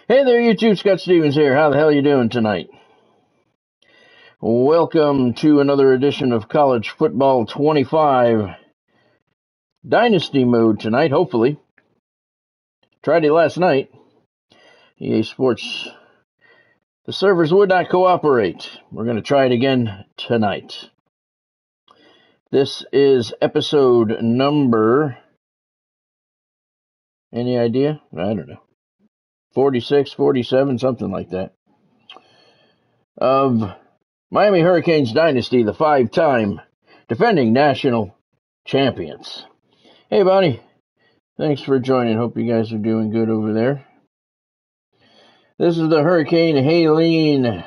Hey there, YouTube. Scott Stevens here. How the hell you doing tonight? Welcome to another edition of College Football 25 Dynasty mode tonight, hopefully. Tried it last night. EA Sports, the servers would not cooperate. We're going to try it again tonight. This is episode number, any idea? I don't know. 46, 47, something like that. Of Miami Hurricanes Dynasty, the 5-time defending national champions. Hey, Bonnie. Thanks for joining. Hope you guys are doing good over there. This is the Hurricane Helene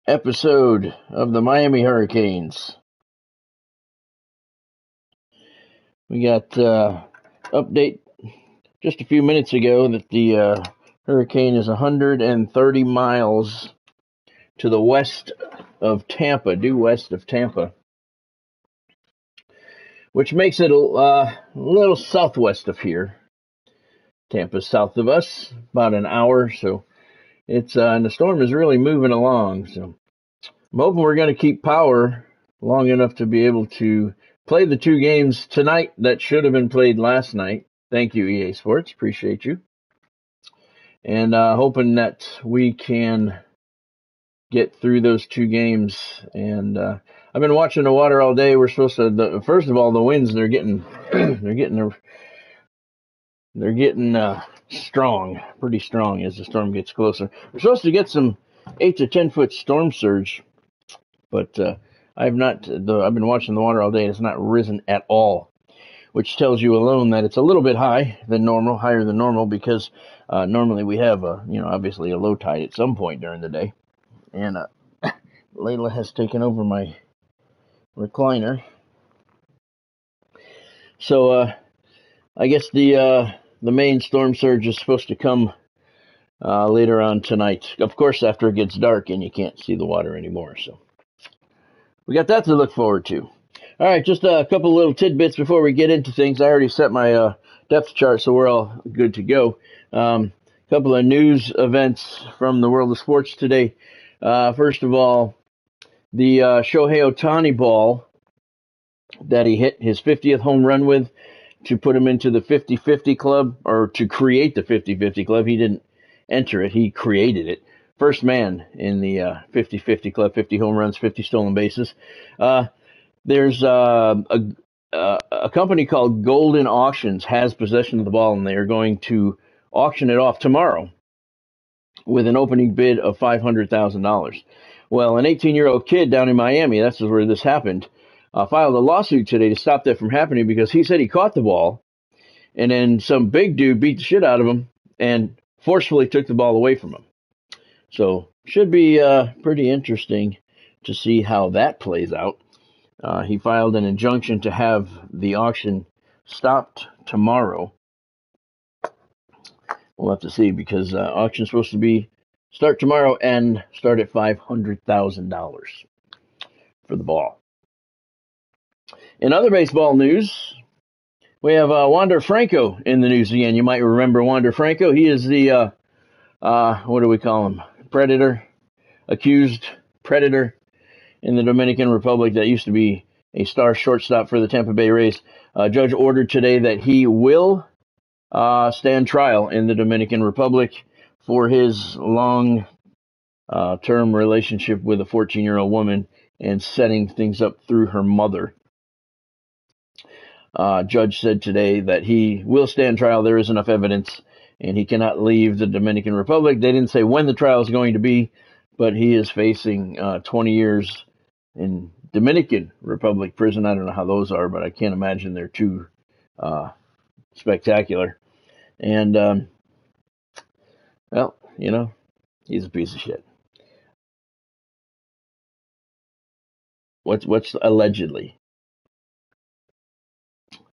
episode of the Miami Hurricanes. We got update just a few minutes ago that the hurricane is 130 miles to the west of Tampa, due west of Tampa, which makes it a little southwest of here. Tampa's south of us, about an hour, so it's and the storm is really moving along. So I'm hoping we're going to keep power long enough to be able to play the two games tonight that should have been played last night. Thank you, EA Sports. Appreciate you. And hoping that we can get through those two games. And I've been watching the water all day. We're supposed to, first of all, the winds, they're getting strong, pretty strong as the storm gets closer. We're supposed to get some 8 to 10 foot storm surge, but I've been watching the water all day. It's not risen at all, which tells you alone that it's a little bit higher than normal, because normally we have obviously a low tide at some point during the day. And Layla has taken over my recliner. So I guess the main storm surge is supposed to come later on tonight. Of course, after it gets dark and you can't see the water anymore. So we got that to look forward to. All right, just a couple little tidbits before we get into things. I already set my depth chart, so we're all good to go. Couple of news events from the world of sports today. First of all, the Shohei Ohtani ball that he hit his 50th home run with to put him into the 50-50 club, or to create the 50-50 club. He didn't enter it, he created it. First man in the 50-50 club, 50 home runs, 50 stolen bases. There's a company called Golden Auctions has possession of the ball, and they are going to auction it off tomorrow with an opening bid of $500,000. Well, an 18-year-old kid down in Miami, that's where this happened, filed a lawsuit today to stop that from happening, because he said he caught the ball, and then some big dude beat the shit out of him and forcefully took the ball away from him. So should be pretty interesting to see how that plays out. He filed an injunction to have the auction stopped tomorrow. We'll have to see, because auction's supposed to start tomorrow and start at $500,000 for the ball. In other baseball news, we have Wander Franco in the news again. You might remember Wander Franco. He is the, what do we call him? Accused predator in the Dominican Republic that used to be a star shortstop for the Tampa Bay Rays. Judge ordered today that he will stand trial in the Dominican Republic for his long term relationship with a 14-year-old woman and setting things up through her mother. Judge said today that he will stand trial. There is enough evidence, and he cannot leave the Dominican Republic. They didn't say when the trial is going to be, but he is facing 20 years in Dominican Republic prison. I don't know how those are, but I can't imagine they're too spectacular. And, well, he's a piece of shit. What's allegedly?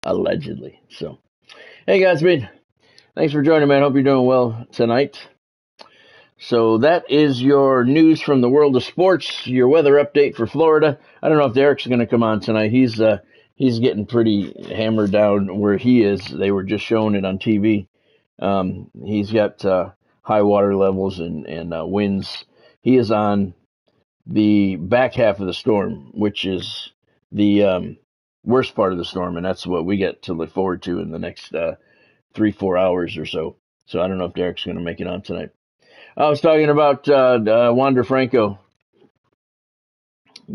Allegedly. So, hey, Godspeed. Thanks for joining, man. Hope you're doing well tonight. So that is your news from the world of sports, your weather update for Florida. I don't know if Derek's going to come on tonight. He's getting pretty hammered down where he is. They were just showing it on TV. He's got high water levels and winds. He is on the back half of the storm, which is the worst part of the storm, and that's what we get to look forward to in the next 3-4 hours or so. So I don't know if Derek's going to make it on tonight. I was talking about Wander Franco.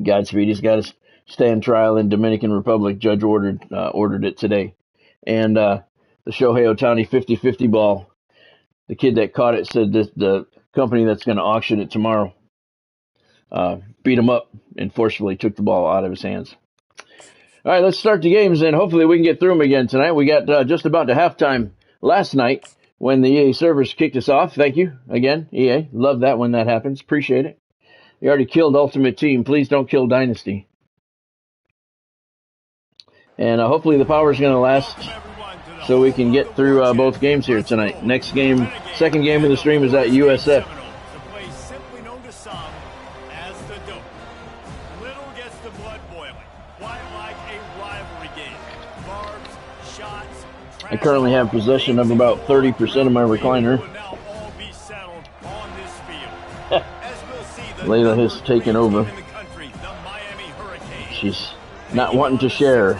Godspeed. He's got to stay on trial in Dominican Republic. Judge ordered it today. And the Shohei Ohtani 50-50 ball, the kid that caught it said that the company that's going to auction it tomorrow beat him up and forcefully took the ball out of his hands. All right, let's start the games, and hopefully we can get through them again tonight. We got just about to halftime last night when the EA servers kicked us off. Thank you again, EA. Love that when that happens. Appreciate it. You already killed Ultimate Team. Please don't kill Dynasty. And hopefully the power is going to last so we can get through both games here tonight. Next game, second game of the stream is at USF. I currently have possession of about 30% of my recliner. Layla has taken over. She's not wanting to share.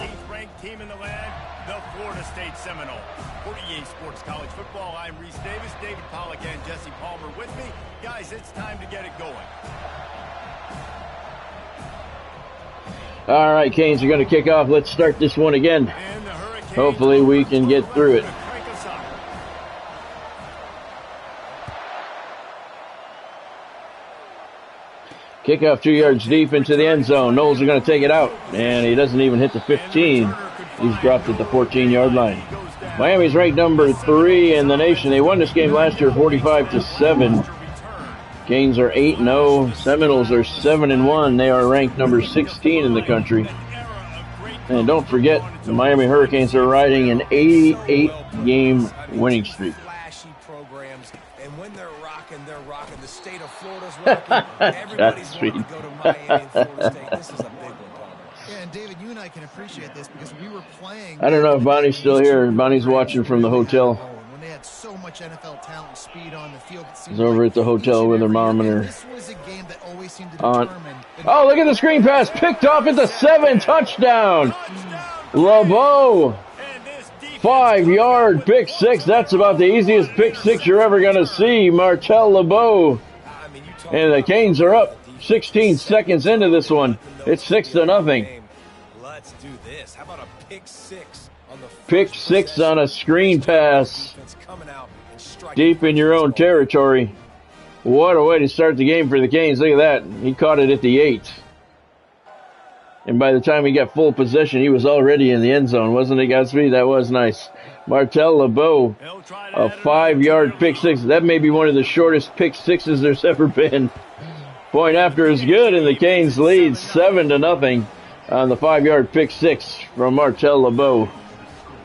Team in the land, the Florida State Seminole. For EA Sports College Football, I'm Reese Davis, David Pollack, and Jesse Palmer with me. Guys, it's time to get it going. All right, Canes, you're going to kick off. Let's start this one again. Hopefully we can get through it. Kickoff 2 yards deep into the end zone. Knowles are going to take it out, and he doesn't even hit the 15. He's dropped at the 14-yard line. Miami's ranked number 3 in the nation. They won this game last year 45-7. Canes are 8-0. Seminoles are 7-1. They are ranked number 16 in the country. And don't forget, the Miami Hurricanes are riding an 88-game winning streak. And when they're rocking, the state of Florida's rocking. Everybody's wanting to go to Miami and Florida State. This is a big one, Palmer. Yeah, and David, you and I can appreciate this because we were playing. I don't know if Bonnie's still here. Bonnie's watching from the hotel. When they had so much NFL talent and speed on the field, She's over at the hotel with her mom and her This was a game that always seemed to aunt. determine. Oh, look at the screen pass. Picked off at the 7. Touchdown. LeBeau. 5-yard pick six. That's about the easiest pick six you're ever going to see. Martel LeBeau. And the Canes are up 16 seconds into this one. It's 6-0. Let's do this. How about a pick six on the pick six on a screen pass deep in your own territory. What a way to start the game for the Canes. Look at that. He caught it at the 8. And by the time he got full possession, he was already in the end zone, wasn't it, Godspeed? That was nice. Martel LeBeau, a 5-yard pick six. That may be one of the shortest pick sixes there's ever been. Point after is good, and the Canes lead 7-0 on the 5-yard pick six from Martel LeBeau.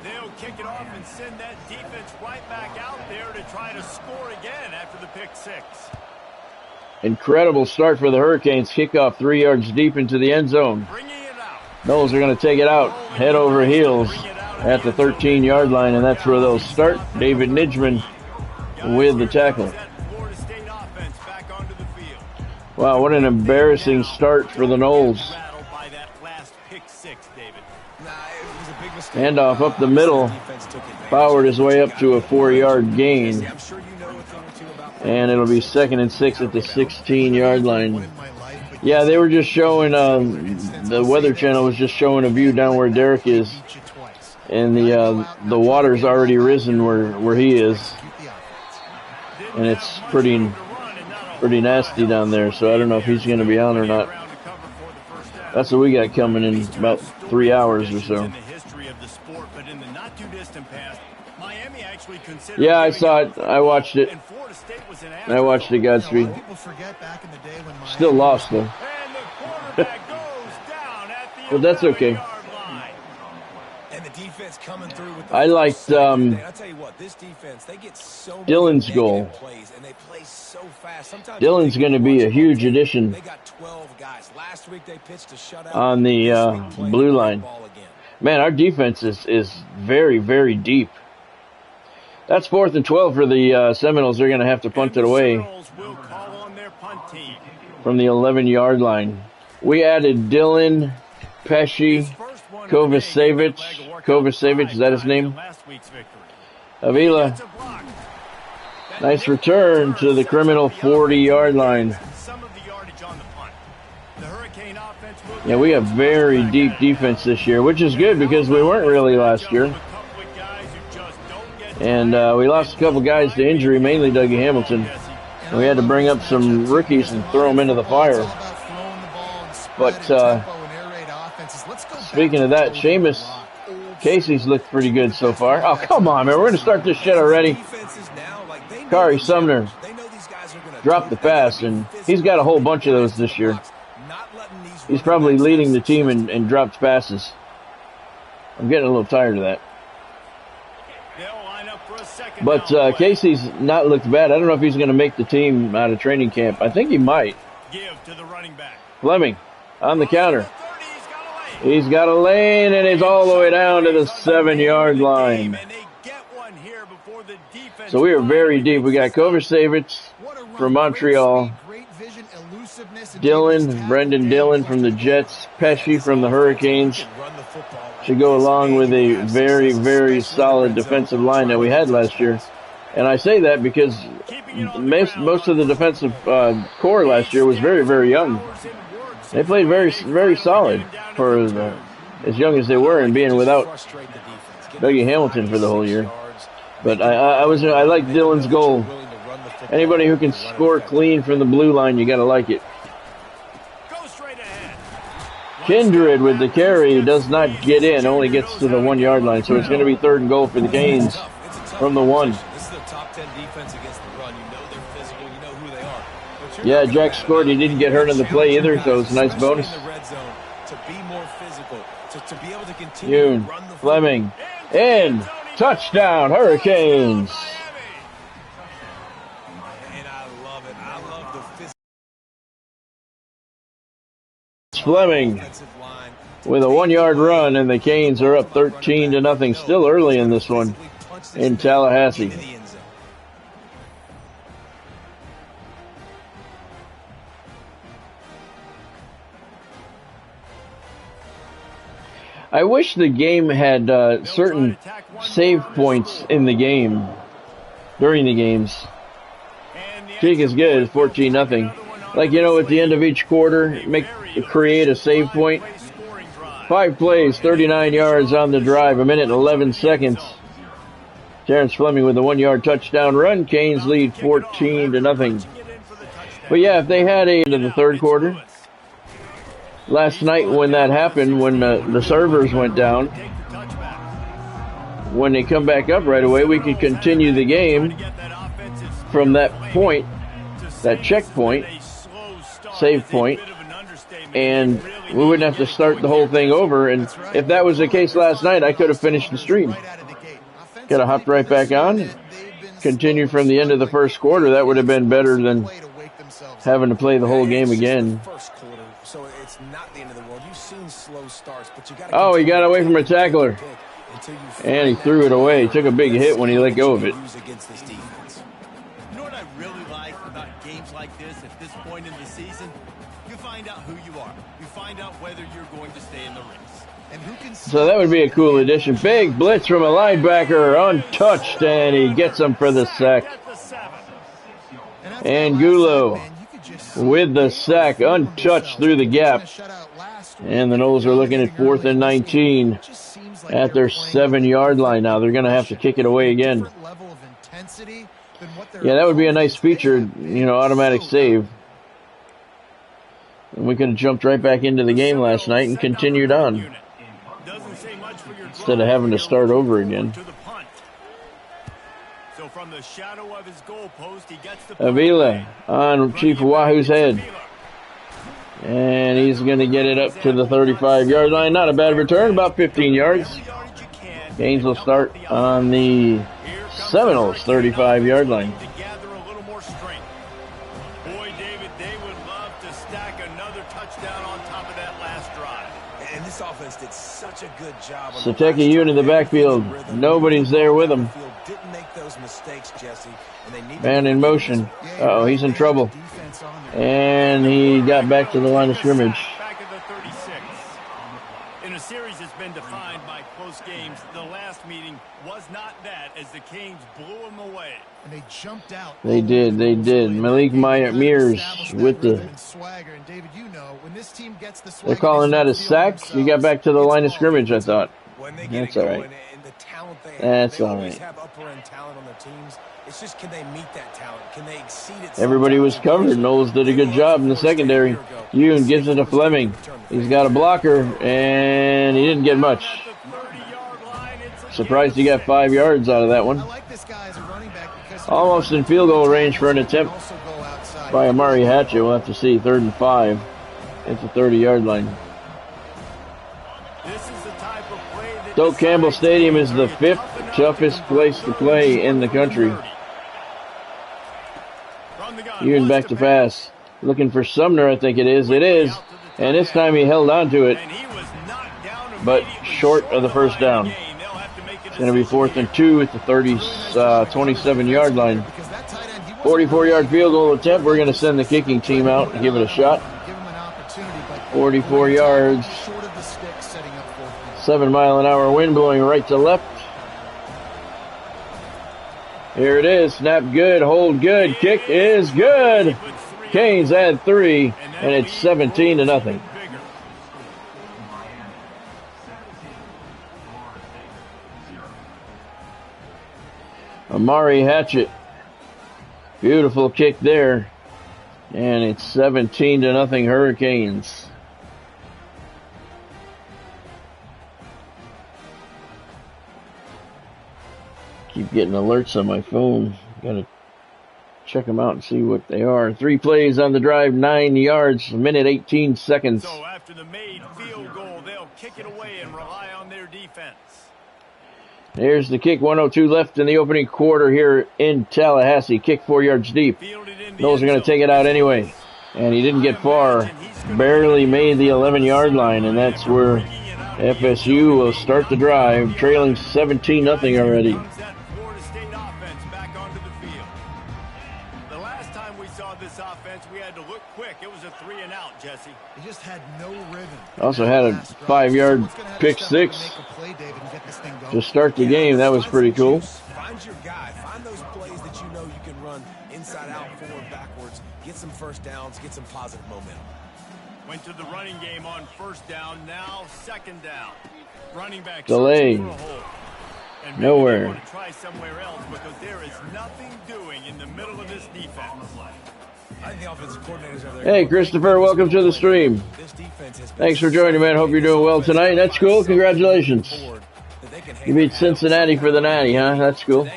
They'll kick it off and send that defense right back out there to try to score again after the pick six. Incredible start for the Hurricanes. Kickoff 3 yards deep into the end zone. Knowles are going to take it out, head over heels at the 13-yard line, and that's where they'll start. David Nidgman with the tackle. Wow, what an embarrassing start for the Knowles. Handoff up the middle. Powered his way up to a 4-yard gain. And it'll be 2nd and 6 at the 16-yard line. Yeah, they were just showing, the Weather Channel was just showing a view down where Derek is. And the water's already risen where he is. And it's pretty nasty down there, so I don't know if he's going to be on or not. That's what we got coming in about 3 hours or so. Yeah, I saw it. I watched it. I watched it, Godspeed. Still lost, though. But that's okay. I liked Dylan's goal. Dylan's going to be a huge addition on the blue line. Man, our defense is very, very deep. That's 4th and 12 for the Seminoles. They're going to have to punt it away from the 11-yard line. We added Dylan, Pesci, Kovacevic. Kovacevic, is that his name? Avila. Nice return to the criminal 40-yard line. Yeah, we have very deep defense this year, which is good because we weren't really last year. And we lost a couple guys to injury, mainly Dougie Hamilton. And we had to bring up some rookies and throw them into the fire. But speaking of that, Seamus Casey's looked pretty good so far. Oh, come on, man. We're going to start this shit already. Kari Sumner dropped the pass, and he's got a whole bunch of those this year. He's probably leading the team in dropped passes. I'm getting a little tired of that. But Casey's not looked bad. I don't know if he's going to make the team out of training camp. I think he might. Fleming on the counter. He's got a lane, and he's all the way down to the 7-yard line. So we are very deep. We got Kovacevic from Montreal. Brendan Dillon from the Jets. Pesci from the Hurricanes. Should go along with a very, very solid defensive line that we had last year. And I say that because most of the defensive core last year was very, very young. They played very, very solid for as young as they were, and being without Dougie Hamilton for the whole year. But I like Dillon's goal. Anybody who can score clean from the blue line, you got to like it. Kindred with the carry does not get in, only gets to the 1-yard line. So it's going to be 3rd and goal for the Canes from the 1. This is a top 10 defense against the run. You know they're physical. You know who they are. Yeah, Jack scored. He didn't get hurt in the play either, so it's a nice bonus. Yoon, Fleming, in, touchdown, Hurricanes. And I love it. I love the physical. Fleming with a 1-yard run, and the Canes are up 13-0. Still early in this one in Tallahassee. I wish the game had certain save points in the game, during the games. Kick is good, 14-0. Like, you know, at the end of each quarter, create a save point. 5 plays, 39 yards on the drive, 1 minute and 11 seconds. Terrence Fleming with a 1-yard touchdown run. Canes lead 14-0. But yeah, if they had a into the 3rd quarter. Last night when that happened, when the servers went down, when they come back up right away, we could continue the game from that point, that checkpoint, save point, and we wouldn't have to start the whole thing over. And if that was the case last night, I could have finished the stream. Could have hopped right back on, continued from the end of the 1st quarter. That would have been better than having to play the whole game again. Oh, he got away from a tackler. And he threw it away. He took a big hit when he let go of it. You know what I really like about games like this at this point in the season? You find out who you are. You find out whether you're going to stay in the race. And who can. So that would be a cool addition. Big blitz from a linebacker, untouched, and he gets him for the sack. Angulo with the sack, untouched through the gap. And the Noles are looking at 4th and 19 at their 7-yard line now. They're going to have to kick it away again. Yeah, that would be a nice feature, you know, automatic save. And we could have jumped right back into the game last night and continued on, instead of having to start over again. Avila on Chief Wahoo's head. And he's going to get it up to the 35-yard line. Not a bad return, about 15 yards. Canes will start on the Seminoles 35-yard line. And this offense did such a good job. Sateki Yoon in the backfield. Nobody's there with him. Didn't make those mistakes, Jesse. And they need Man in motion. Uh-oh, he's in trouble. And he got back to the line of scrimmage. Back at the 36. In a series that's been defined by close games, the last meeting was not that as the Canes blew them away. And they jumped out. They did. Malik Mears with the... They're calling that a sack? You got back to the line of scrimmage, I thought. That's all right. That's all right. It's just, can they meet that talent? Can they exceed it? Everybody was covered. Knowles did a good job in the secondary. Yoon gives it to Fleming. He's got a blocker, and he didn't get much. Surprised he got 5 yards out of that one. Almost in field goal range for an attempt by Amari Hatchett. We'll have to see. 3rd and 5 at the 30-yard line. Stoke Campbell Stadium is the 5th toughest place to play in the country. Yoon back to pass. Looking for Sumner, I think it is. It is. And this time he held on to it, but short of the first down. It's going to be 4th and 2 at the 27-yard line. 44-yard field goal attempt. We're going to send the kicking team out and give it a shot. 44 yards. 7-mile-an-hour wind blowing right to left. Here it is. Snap good. Hold good. Kick is good. Canes add 3, and it's 17-0. Amari Hatchett. Beautiful kick there. And it's 17-0 Hurricanes. Keep getting alerts on my phone. Gotta check them out and see what they are. 3 plays on the drive, 9 yards, 1:18 seconds. So after the made field goal, they'll kick it away and rely on their defense. There's the kick, 1:02 left in the opening quarter here in Tallahassee. Kick 4 yards deep. Knowles are going to take it out anyway. And he didn't get far. Barely made the 11-yard line, and that's where FSU will start the drive, trailing 17-0 already. Florida State offense back onto the field. The last time we saw this offense, we had to look quick. It was a 3-and-out, Jesse. He just had no rhythm. Also had a 5-yard pick six to start the game. That was pretty cool. Find your guy. Find those plays that you know you can run inside out, forward, backwards. Get some first downs. Get some positive momentum. Went to the running game on first down. Now 2nd down. Running back delay. Nowhere. Want to try somewhere else because there is nothing doing in the middle of this defense. I think the offensive coordinators are there. Hey, Christopher, welcome to the stream. Thanks for joining, man. Hope you're doing well tonight. That's cool. Congratulations. You beat Cincinnati for the Natty, huh? That's cool.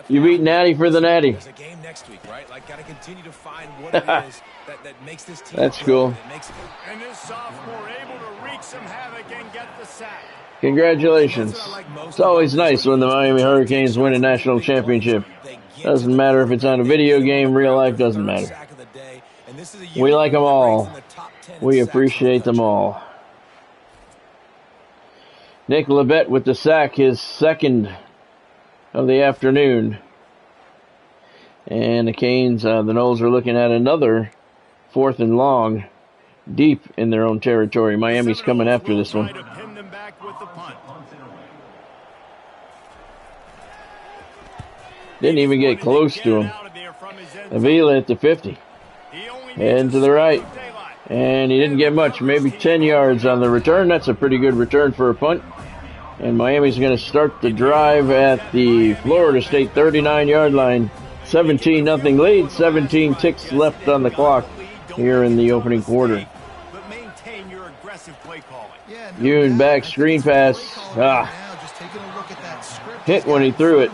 You beat Natty for the Natty. There's a game next week, right? Like, got to continue to find what it is that makes this team. That's cool. And this sophomore able to wreak some havoc and get the sack. Congratulations. It's always nice when the Miami Hurricanes win a national championship. Doesn't matter if it's on a video game, real life doesn't matter. We like them all. We appreciate them all. Nick Labette with the sack, his 2nd of the afternoon. And the Canes, the Noles are looking at another 4th and long, deep in their own territory. Miami's coming after this one. Didn't even get close to him. Avila at the 50. Heading to the right. And he didn't get much, maybe 10 yards on the return. That's a pretty good return for a punt. And Miami's going to start the drive at the Florida State 39-yard line. 17-0 lead, 17 ticks left on the clock here in the opening quarter. Yoon back, screen pass. Hit when he threw it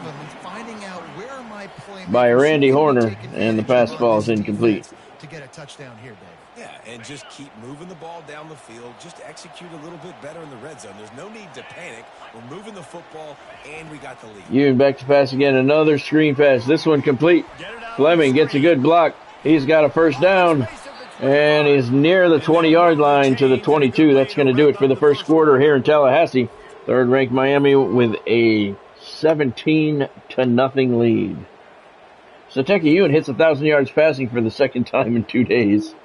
by Randy Horner, and the pass falls incomplete. To get a touchdown here, Dave. Yeah, and just keep moving the ball down the field. Just execute a little bit better in the red zone. There's no need to panic. We're moving the football, and we got the lead. Yoon back to pass again. Another screen pass. This one complete. Fleming gets a good block. He's got a first down. And he's near the 20-yard line to the 22. That's going to do it for the first quarter here in Tallahassee. Third-ranked Miami with a 17-0 lead. Sateki Ewan hits 1,000 yards passing for the second time in 2 days.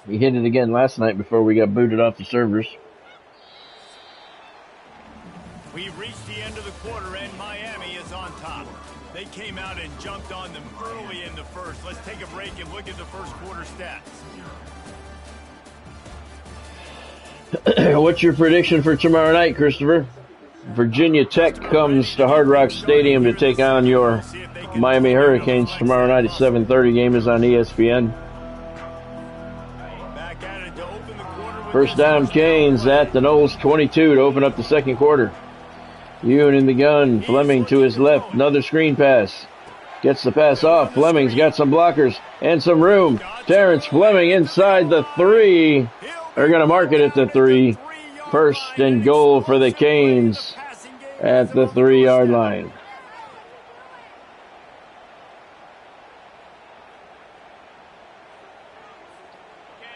He hit it again last night before we got booted off the servers. We've reached the end of the quarter and Miami is on top. They came out and jumped on them early in the first. Let's take a break and look at the first quarter stats. What's your prediction for tomorrow night, Christopher? Virginia Tech comes to Hard Rock Stadium to take on your Miami Hurricanes tomorrow night at 7:30. Game is on ESPN. First down, Canes at the Knowles 22 to open up the second quarter. Ewan in the gun. Fleming to his left. Another screen pass. Gets the pass off. Fleming's got some blockers and some room. Terrence Fleming inside the 3. They're going to mark it at the 3. First and goal for the Canes at the 3-yard line.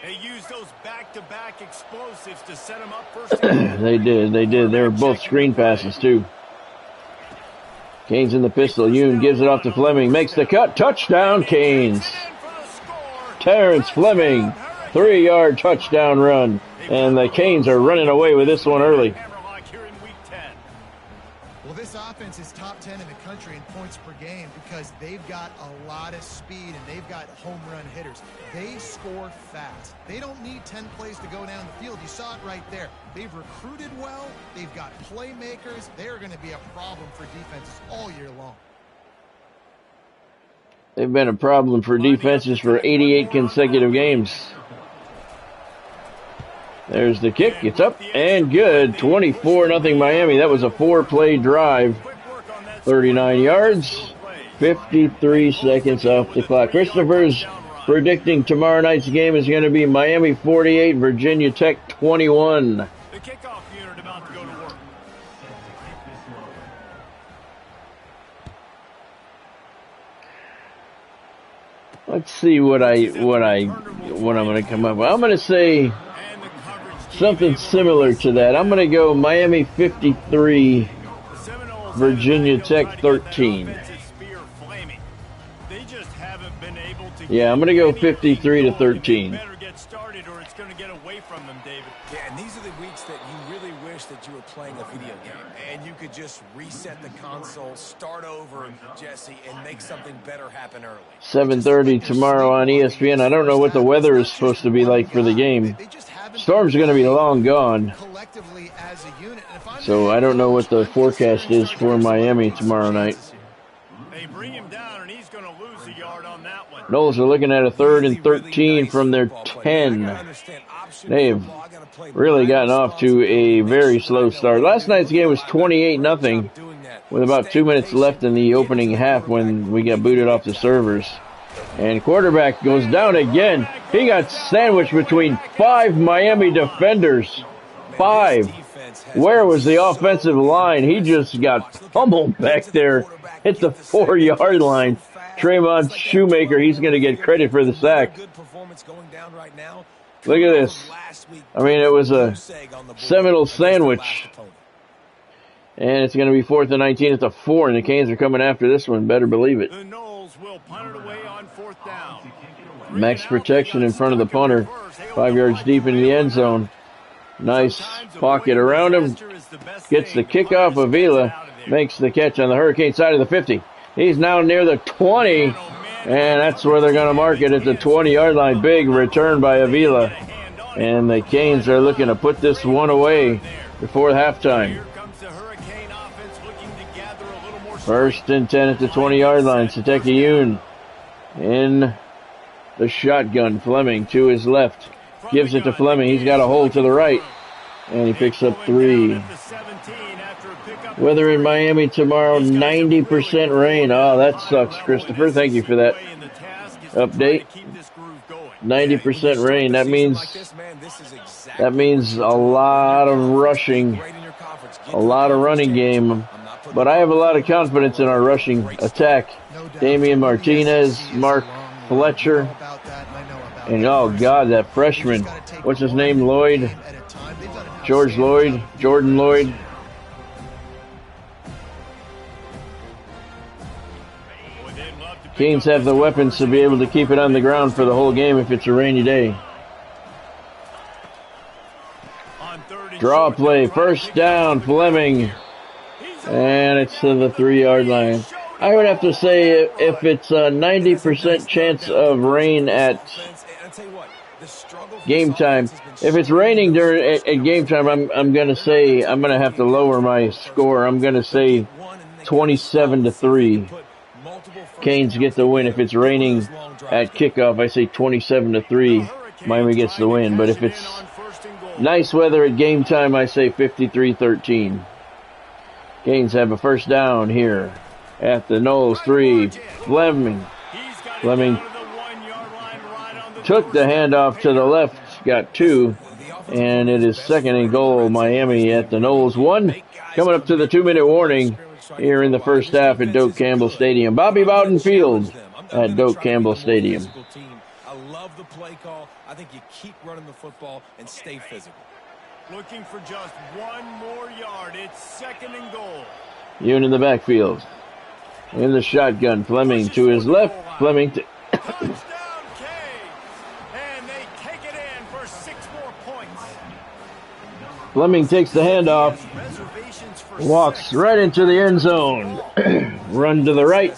They used those back-to-back explosives to set them up first. They did. They were both screen passes, too. Canes in the pistol. Ewan gives it off to Fleming. Makes the cut. Touchdown, Canes. Terrence Fleming. 3-yard touchdown run. And the Canes are running away with this one early. Well, this offense is top 10 in the country in points per game because they've got a lot of speed and they've got home run hitters. They score fast. They don't need 10 plays to go down the field. You saw it right there. They've recruited well. They've got playmakers. They're going to be a problem for defenses all year long. They've been a problem for defenses for 88 consecutive games. There's the kick. It's up and good. 24-0 Miami. That was a 4-play drive. 39 yards. 53 seconds off the clock. Christopher's predicting tomorrow night's game is going to be Miami 48, Virginia Tech 21. The kickoff unit about to go to work. Let's see what I'm going to come up with. I'm going to say something similar to that. I'm going to go Miami 53, Virginia Tech 13. Yeah, I'm going to go 53-13. Yeah, and these are the weeks that you really wish that you were playing a video game and you could just reset the console, start over, Jesse, and make something better happen early. 7:30 tomorrow on ESPN. I don't know what the weather is supposed to be like for the game. Storms are going to be long gone. So I don't know what the forecast is for Miami tomorrow night. They bring him down, and he's going to lose a yard on that one. Knowles are looking at a 3rd and 13 from their 10. They've really gotten off to a very slow start. Last night's game was 28-0 with about 2 minutes left in the opening half when we got booted off the servers. And quarterback goes down again. He got sandwiched between 5 Miami defenders. 5. Where was the offensive line? He just got pummeled back there. Hit the 4-yard line. Trayvon Shoemaker, he's going to get credit for the sack. Look at this. I mean, it was a Seminole sandwich. And it's going to be 4th and 19 at the 4, and the Canes are coming after this one. Better believe it. The Knowles will punt it away on 4th down. Max protection in front of the punter. 5 yards deep into the end zone. Nice pocket around him. Gets the kickoff. Avila makes the catch on the Hurricane side of the 50. He's now near the 20, and that's where they're going to mark it at the 20-yard line. Big return by Avila. And the Canes are looking to put this one away before halftime. 1st and 10 at the 20-yard line. Sateki Ewan in the shotgun. Fleming to his left. Gives it to Fleming. He's got a hole to the right. And he picks up 3. Weather in Miami tomorrow, 90% rain. Oh, that sucks, Christopher. Thank you for that update. 90% rain. That means a lot of rushing a lot of running game, but I have a lot of confidence in our rushing attack. Damian Martinez, Mark Fletcher, and oh God, that freshman, what's his name, Lloyd? Jordan Lloyd. Canes have the weapons to be able to keep it on the ground for the whole game if it's a rainy day. Draw play, first down, Fleming. And it's to the 3-yard line. I would have to say if it's a 90% chance of rain at game time. If it's raining at game time, I'm going to say I'm going to have to lower my score. I'm going to say 27-3. Canes get the win. If it's raining at kickoff, I say 27-3. Miami gets the win. But if it's nice weather at game time, I say 53-13. Canes have a first down here at the Knowles 3. Fleming took the handoff to the left, got 2, and it is 2nd and goal. Miami at the Knowles 1. Coming up to the 2-minute warning here in the first half at Doak Campbell Stadium. Bobby Bowden Field at Doak Campbell Stadium. I love the play call. I think you keep running the football and stay physical. Looking for just 1 more yard. It's 2nd and goal. Yoon in the backfield. In the shotgun, Fleming to his left. Fleming to Touchdown, Canes. And they take it in for 6 more points. Fleming takes the handoff. Walks right into the end zone. Run to the right.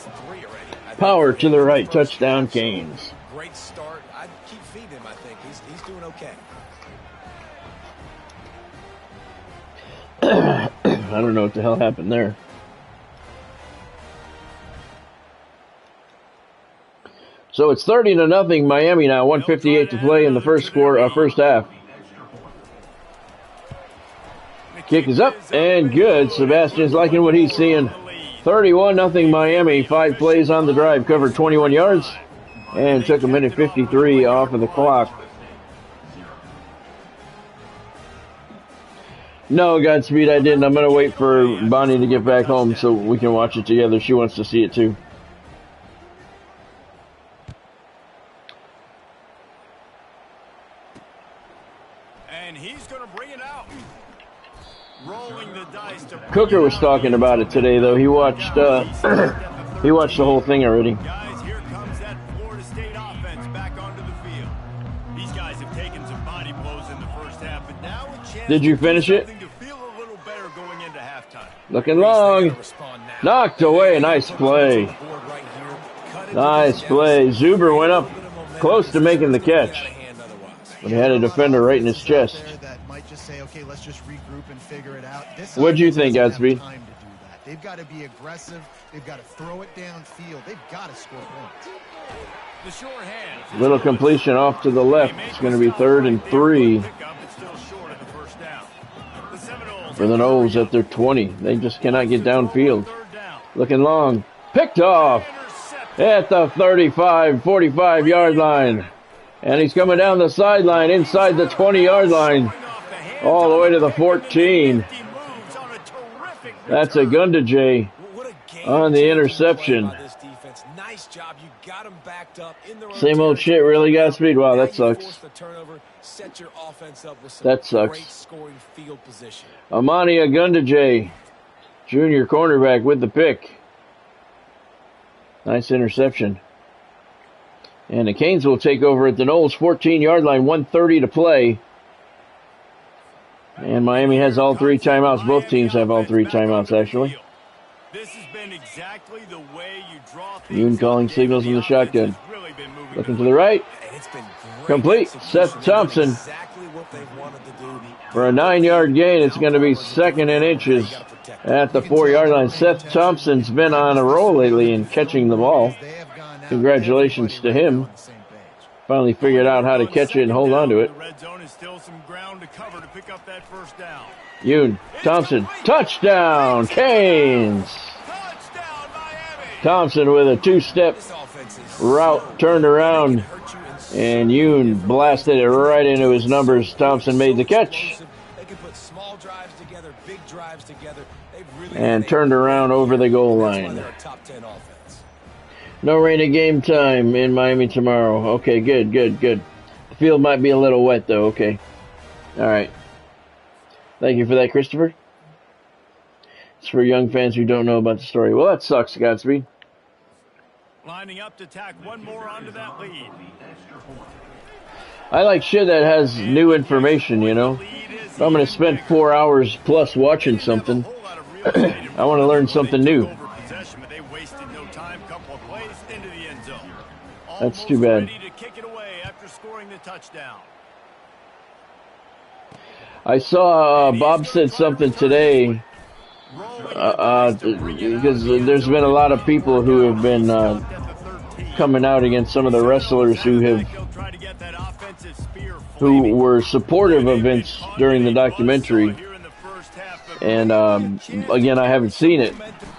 Power to the right. Touchdown, Canes. Great start. I'd keep feeding him, I think. He's doing okay. I don't know what the hell happened there. So it's 30-0 Miami now. 1:58 to play in the first half. Kick is up and good. Sebastian's liking what he's seeing. 31-0 Miami. 5 plays on the drive. Covered 21 yards and took a minute 53 off of the clock. No, Godspeed, I didn't. I'm going to wait for Bonnie to get back home so we can watch it together. She wants to see it too. And he's going to bring it out. Rolling the dice to Cooker was talking about it today, though. He watched the whole thing already. Guys, here comes that Florida State offense back onto the field. These guys have taken some body blows in the first half, but now a chance. Did you finish it? To feel a little better going into halftime. Looking long. Knocked away. Nice play. Nice play. Zuber went up close to making the catch, but he had a defender right in his chest. Okay, let's just regroup and figure it out. What'd you think, Godspeed? They've got to be aggressive. They've got to throw it downfield. They've got to score points. The short hand. Little completion off to the left. It's going to be 3rd and 3 for the Knowles at their 20. They just cannot get downfield. Looking long. Picked off at the 35, 45-yard line. And he's coming down the sideline inside the 20-yard line. All the way to the 14. That's a Gundajay on the interception. Same old shit, really, Godspeed? Wow, that sucks. That sucks. Amani Gundajay, junior cornerback with the pick. Nice interception. And the Canes will take over at the Knowles 14-yard line, 1:30 to play. And Miami has all 3 timeouts. Both teams have all 3 timeouts, actually. This has been exactly the way you draw Yoon calling signals in the shotgun. Looking to the right. Complete. Seth Thompson. For a 9-yard gain, it's going to be 2nd and inches at the 4-yard line. Seth Thompson's been on a roll lately in catching the ball. Congratulations to him. Finally figured out how to catch it and hold on to it. Yoon, Thompson, touchdown, Canes! Thompson with a 2-step route, turned around, and Yoon blasted it right into his numbers. Thompson made the catch. drives together, they've really and turned around over the goal line. They're a top 10 offense. No rain at game time in Miami tomorrow. Okay, good. The field might be a little wet, though. Okay. All right. Thank you for that, Christopher. It's for young fans who don't know about the story. Well, that sucks, Godspeed. Lining up to tack one more onto that lead. I like shit that has new information, you know. If I'm going to spend 4 hours plus watching something, I want to learn something new. That's too bad. I saw Bob said something today because there's been a lot of people who have been coming out against some of the wrestlers who were supportive of Vince during the documentary. And again, I haven't seen it.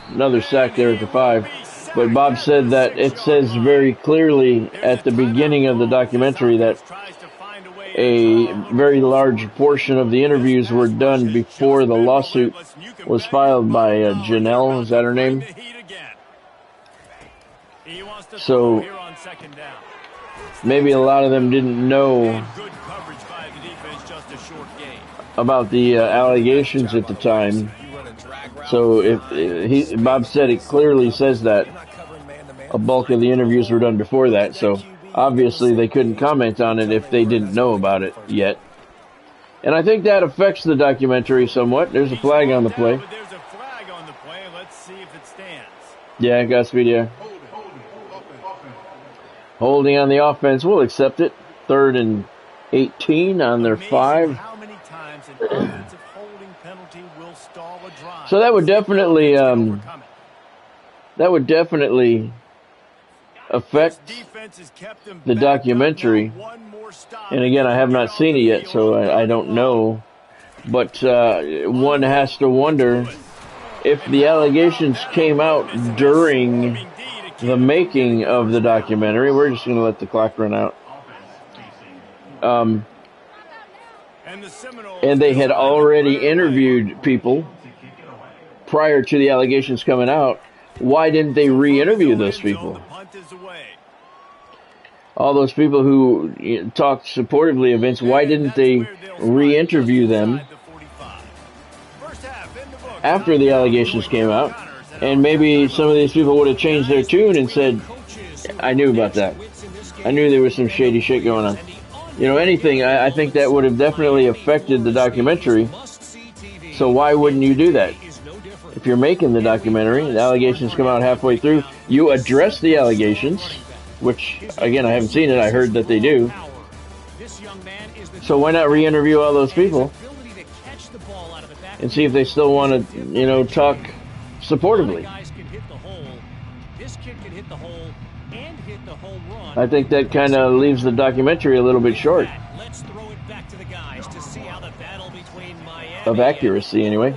Another sack there at the 5. But Bob said that it says very clearly at the beginning of the documentary that a very large portion of the interviews were done before the lawsuit was filed by Janelle. Is that her name? So maybe a lot of them didn't know about the allegations at the time. So if Bob said it clearly says that a bulk of the interviews were done before that. So obviously they couldn't comment on it if they didn't know about it yet. And I think that affects the documentary somewhat. There's a flag on the play. Let's see if it stands. Yeah, Godspeed, yeah. Holding on the offense. We'll accept it. 3rd and 18 on their 5. So that would definitely affect the documentary. And again, I have not seen it yet, so I don't know. But one has to wonder if the allegations came out during the making of the documentary. We're just going to let the clock run out. And they had already interviewed people prior to the allegations coming out. Why didn't they re-interview those people? All those people who talked supportively of Vince, why didn't they re-interview them after the allegations came out? And maybe some of these people would have changed their tune and said, I knew about that. I knew there was some shady shit going on. You know, anything. I think that would have definitely affected the documentary. So why wouldn't you do that? If you're making the documentary, the allegations come out halfway through, you address the allegations, which, again, I haven't seen it. I heard that they do. So why not re-interview all those people and see if they still want to, you know, talk supportively? I think that kind of leaves the documentary a little bit short of accuracy, anyway.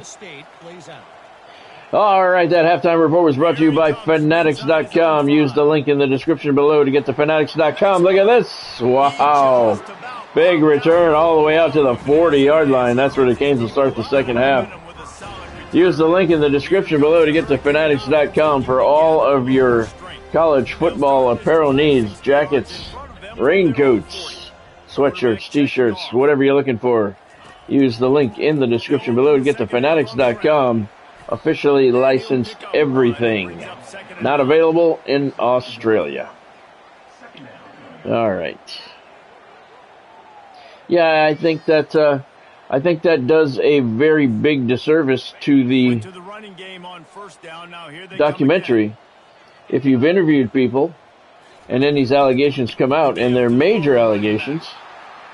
All right, that halftime report was brought to you by Fanatics.com. Use the link in the description below to get to Fanatics.com. Look at this. Wow. Big return all the way out to the 40-yard line. That's where the Canes will start the second half. Use the link in the description below to get to Fanatics.com for all of your college football apparel needs. Jackets, raincoats, sweatshirts, t-shirts, whatever you're looking for. Use the link in the description below to get to Fanatics.com. Officially licensed everything. Not available in Australia. All right. Yeah, I think that does a very big disservice to the documentary. If you've interviewed people and then these allegations come out and they're major allegations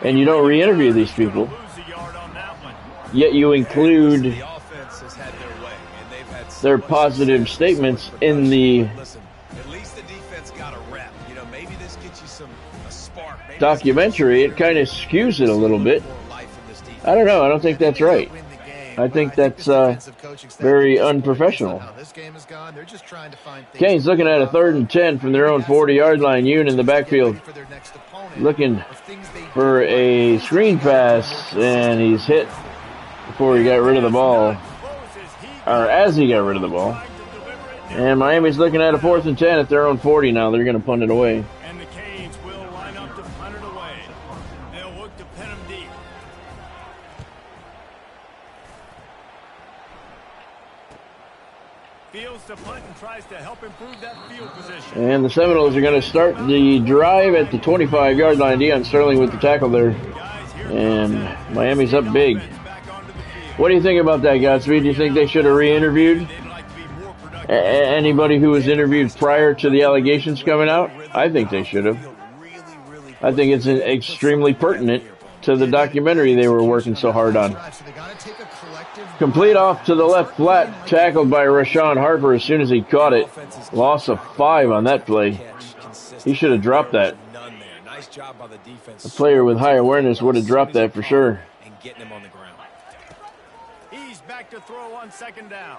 and you don't re-interview these people, yet you include their positive statements in the documentary, it kind of skews it a little bit. I don't know. I don't think that's right. I think that's very unprofessional. Canes looking at a 3rd and 10 from their own 40-yard line. Yoon in the backfield looking for a screen pass, and he's hit before he got rid of the ball. or as he got rid of the ball. And Miami's looking at a 4th and 10 at their own 40 now. They're going to punt it away. And the Canes will line up to punt it away. They'll look to pin him deep. Fields to punt and tries to help improve that field position. And the Seminoles are going to start the drive at the 25-yard line. Deion Sterling with the tackle there. And Miami's up big. What do you think about that, Godspeed? Do you think they should have re-interviewed anybody who was interviewed prior to the allegations coming out? I think they should have. I think it's extremely pertinent to the documentary they were working so hard on. Complete off to the left flat, tackled by Rashawn Harper as soon as he caught it. Loss of 5 on that play. He should have dropped that. A player with high awareness would have dropped that for sure. He's back to throw on 2nd down.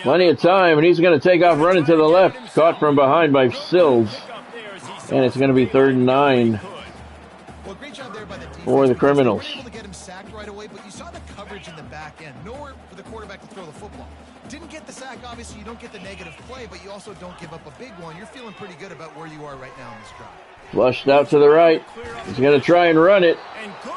Plenty of time, and he's going to take off running to the left. Caught from behind by Sills. And it's going to be 3rd and 9 for the Criminals. Able to get him sacked right away, but you saw the coverage in the back end. Nowhere for the quarterback to throw the football. Didn't get the sack, obviously you don't get the negative play, but you also don't give up a big one. You're feeling pretty good about where you are right now in this drive. Flushed out to the right. He's going to try and run it.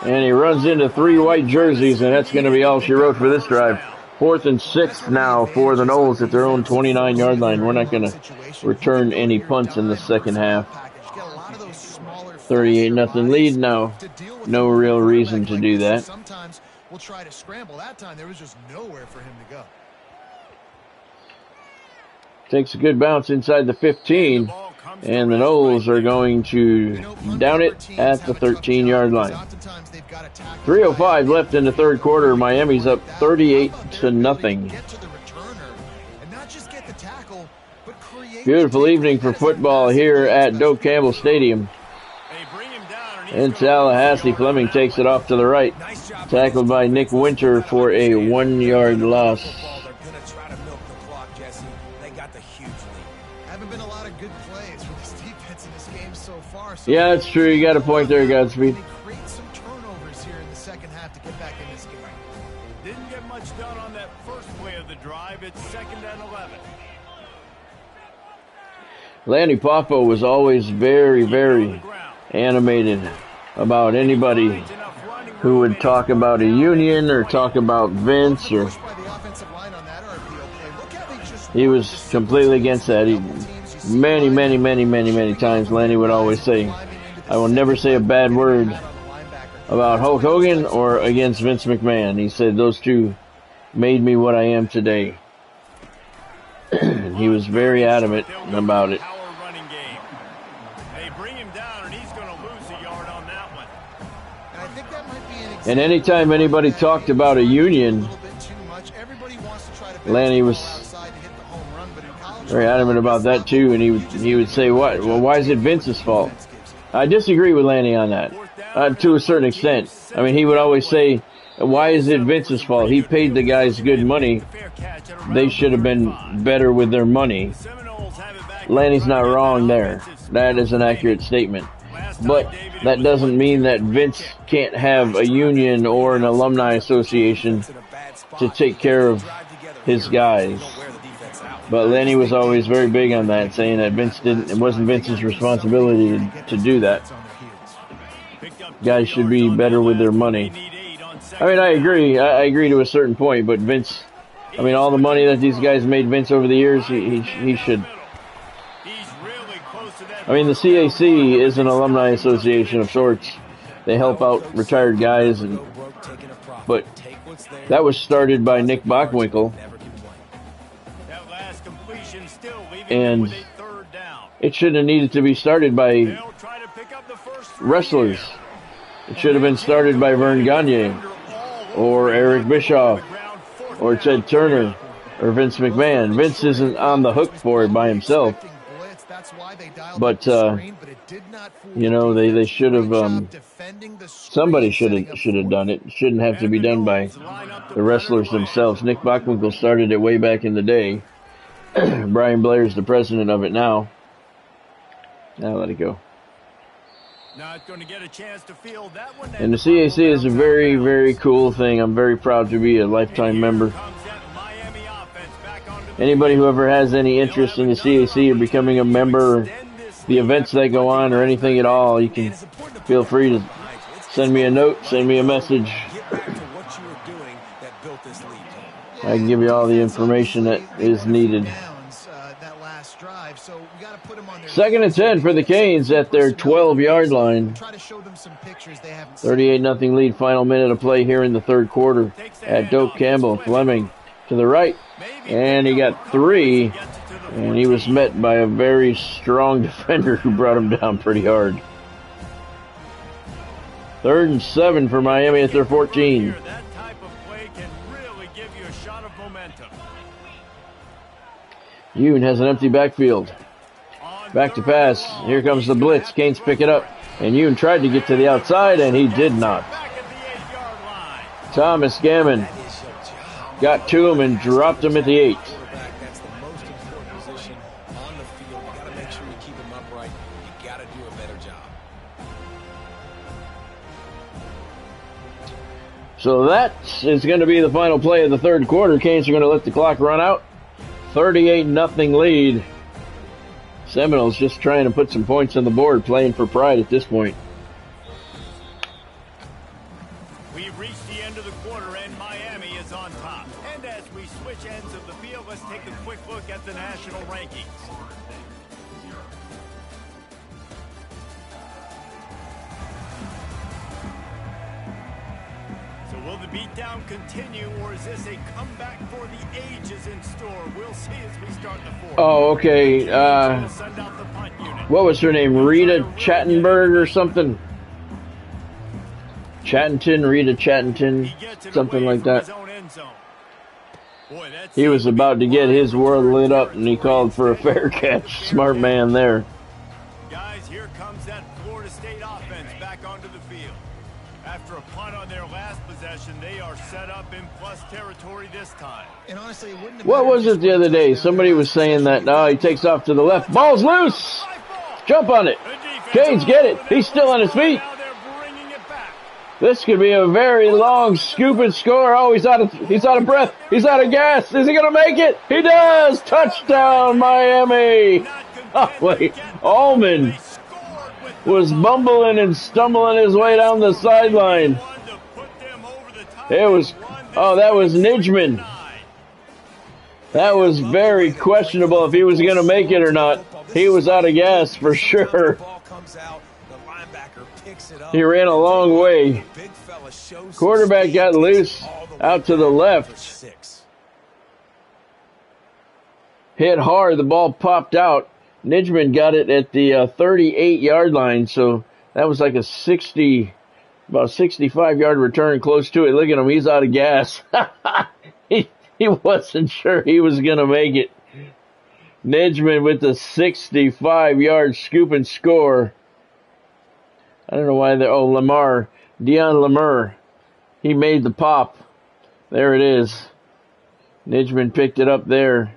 And he runs into 3 white jerseys, and that's going to be all she wrote for this drive. 4th and 6 now for the Noles at their own 29-yard line. We're not going to return any punts in the second half. 38-0 lead now. No real reason to do that. Sometimes we'll try to scramble. That time there was just nowhere for him to go. Takes a good bounce inside the 15. And the Noles are going to down it at the 13-yard line. 3:05 left in the third quarter. Miami's up 38-0. Beautiful evening for football here at Doak Campbell Stadium. In Tallahassee, Fleming takes it off to the right. Tackled by Nick Winter for a 1-yard loss. Yeah, that's true. You got a point there, Godspeed. Create some turnovers here in the second half to get back in this game. Didn't get much done on that first play of the drive. It's 2nd and 11. Lanny Poffo was always very, very animated about anybody who would talk about a union or talk about Vince, or he was completely against that. Many times Lanny would always say, I will never say a bad word about Hulk Hogan or against Vince McMahon. He said those two made me what I am today. He was very adamant about it. And anytime anybody talked about a union, Lanny was very adamant about that too, and he would say, "What? Well, why is it Vince's fault?" I disagree with Lanny on that, to a certain extent. I mean, he would always say, "Why is it Vince's fault? He paid the guys good money. They should have been better with their money." Lanny's not wrong there. That is an accurate statement. But that doesn't mean that Vince can't have a union or an alumni association to take care of his guys. But Lanny was always very big on that, saying that it wasn't Vince's responsibility to do that. Guys should be better with their money. I mean, I agree. I agree to a certain point, but Vince, I mean, all the money that these guys made Vince over the years, he should. I mean, the CAC is an alumni association of sorts. They help out retired guys, but that was started by Nick Bockwinkel. And it shouldn't have needed to be started by wrestlers. It should have been started by Vern Gagne or Eric Bischoff or Ted Turner or Vince McMahon. Vince isn't on the hook for it by himself. But, you know, they should have, somebody should have done it. It shouldn't have to be done by the wrestlers themselves. Nick Bockwinkel started it way back in the day. Brian Blair's the president of it now. Now let it go. Not going to get a chance to field that one. And the CAC is a very, very cool thing. I'm very proud to be a lifetime member. Anybody who ever has any interest in the CAC or becoming a member, or the events that go on, or anything at all, you can feel free to send me a note, send me a message. I can give you all the information that is needed. Second and 10 for the Canes at their 12-yard line. 38-0 lead, final minute of play here in the third quarter. At Doak Campbell, Fleming to the right, and he got 3, and he was met by a very strong defender who brought him down pretty hard. 3rd and 7 for Miami at their 14. Yoon has an empty backfield. Back to pass. Here comes the blitz. Canes pick it up. And Yoon tried to get to the outside, and he did not. Thomas Gammon got to him and dropped him at the 8. That's the most important position on the field. You got to make sure you keep him upright. You got to do a better job. So that is going to be the final play of the third quarter. Canes are going to let the clock run out. 38-0 lead. Seminoles just trying to put some points on the board, playing for pride at this point. We've reached the end of the quarter, and Miami is on top. And as we switch ends of the field, let's take a quick look at the national rankings. So will the beatdown continue, or is this a comeback for the ages in store? We'll see as we start the fourth. Oh, okay. What was her name? Rita Chattenberg or something? Rita Chattenton, something like that. He was about to get his world lit up, and he called for a fair catch. Smart man there. Guys, here comes that Florida State offense back onto the field. After a punt on their last possession, they are set up in plus territory this time. And honestly, it wouldn't have what was it the other day? Somebody was saying that, he takes off to the left. Ball's loose! Jump on it. Canes get it. He's still on his feet. This could be a very long scoop and score. Oh, he's out of breath. He's out of gas. Is he going to make it? He does. Touchdown, Miami. Oh, wait. Allman was bumbling and stumbling his way down the sideline. That was Nijman. That was very questionable if he was going to make it or not. He was out of gas for sure. He ran a long way. Quarterback got loose out to the left. Hit hard. The ball popped out. Nijman got it at the 38-yard line, so that was like about 65-yard return, close to it. Look at him. He's out of gas. He wasn't sure he was going to make it. Nijman with the 65-yard scoop and score. I don't know why they're... Oh, Dion Lemur. He made the pop. There it is. Nijman picked it up there.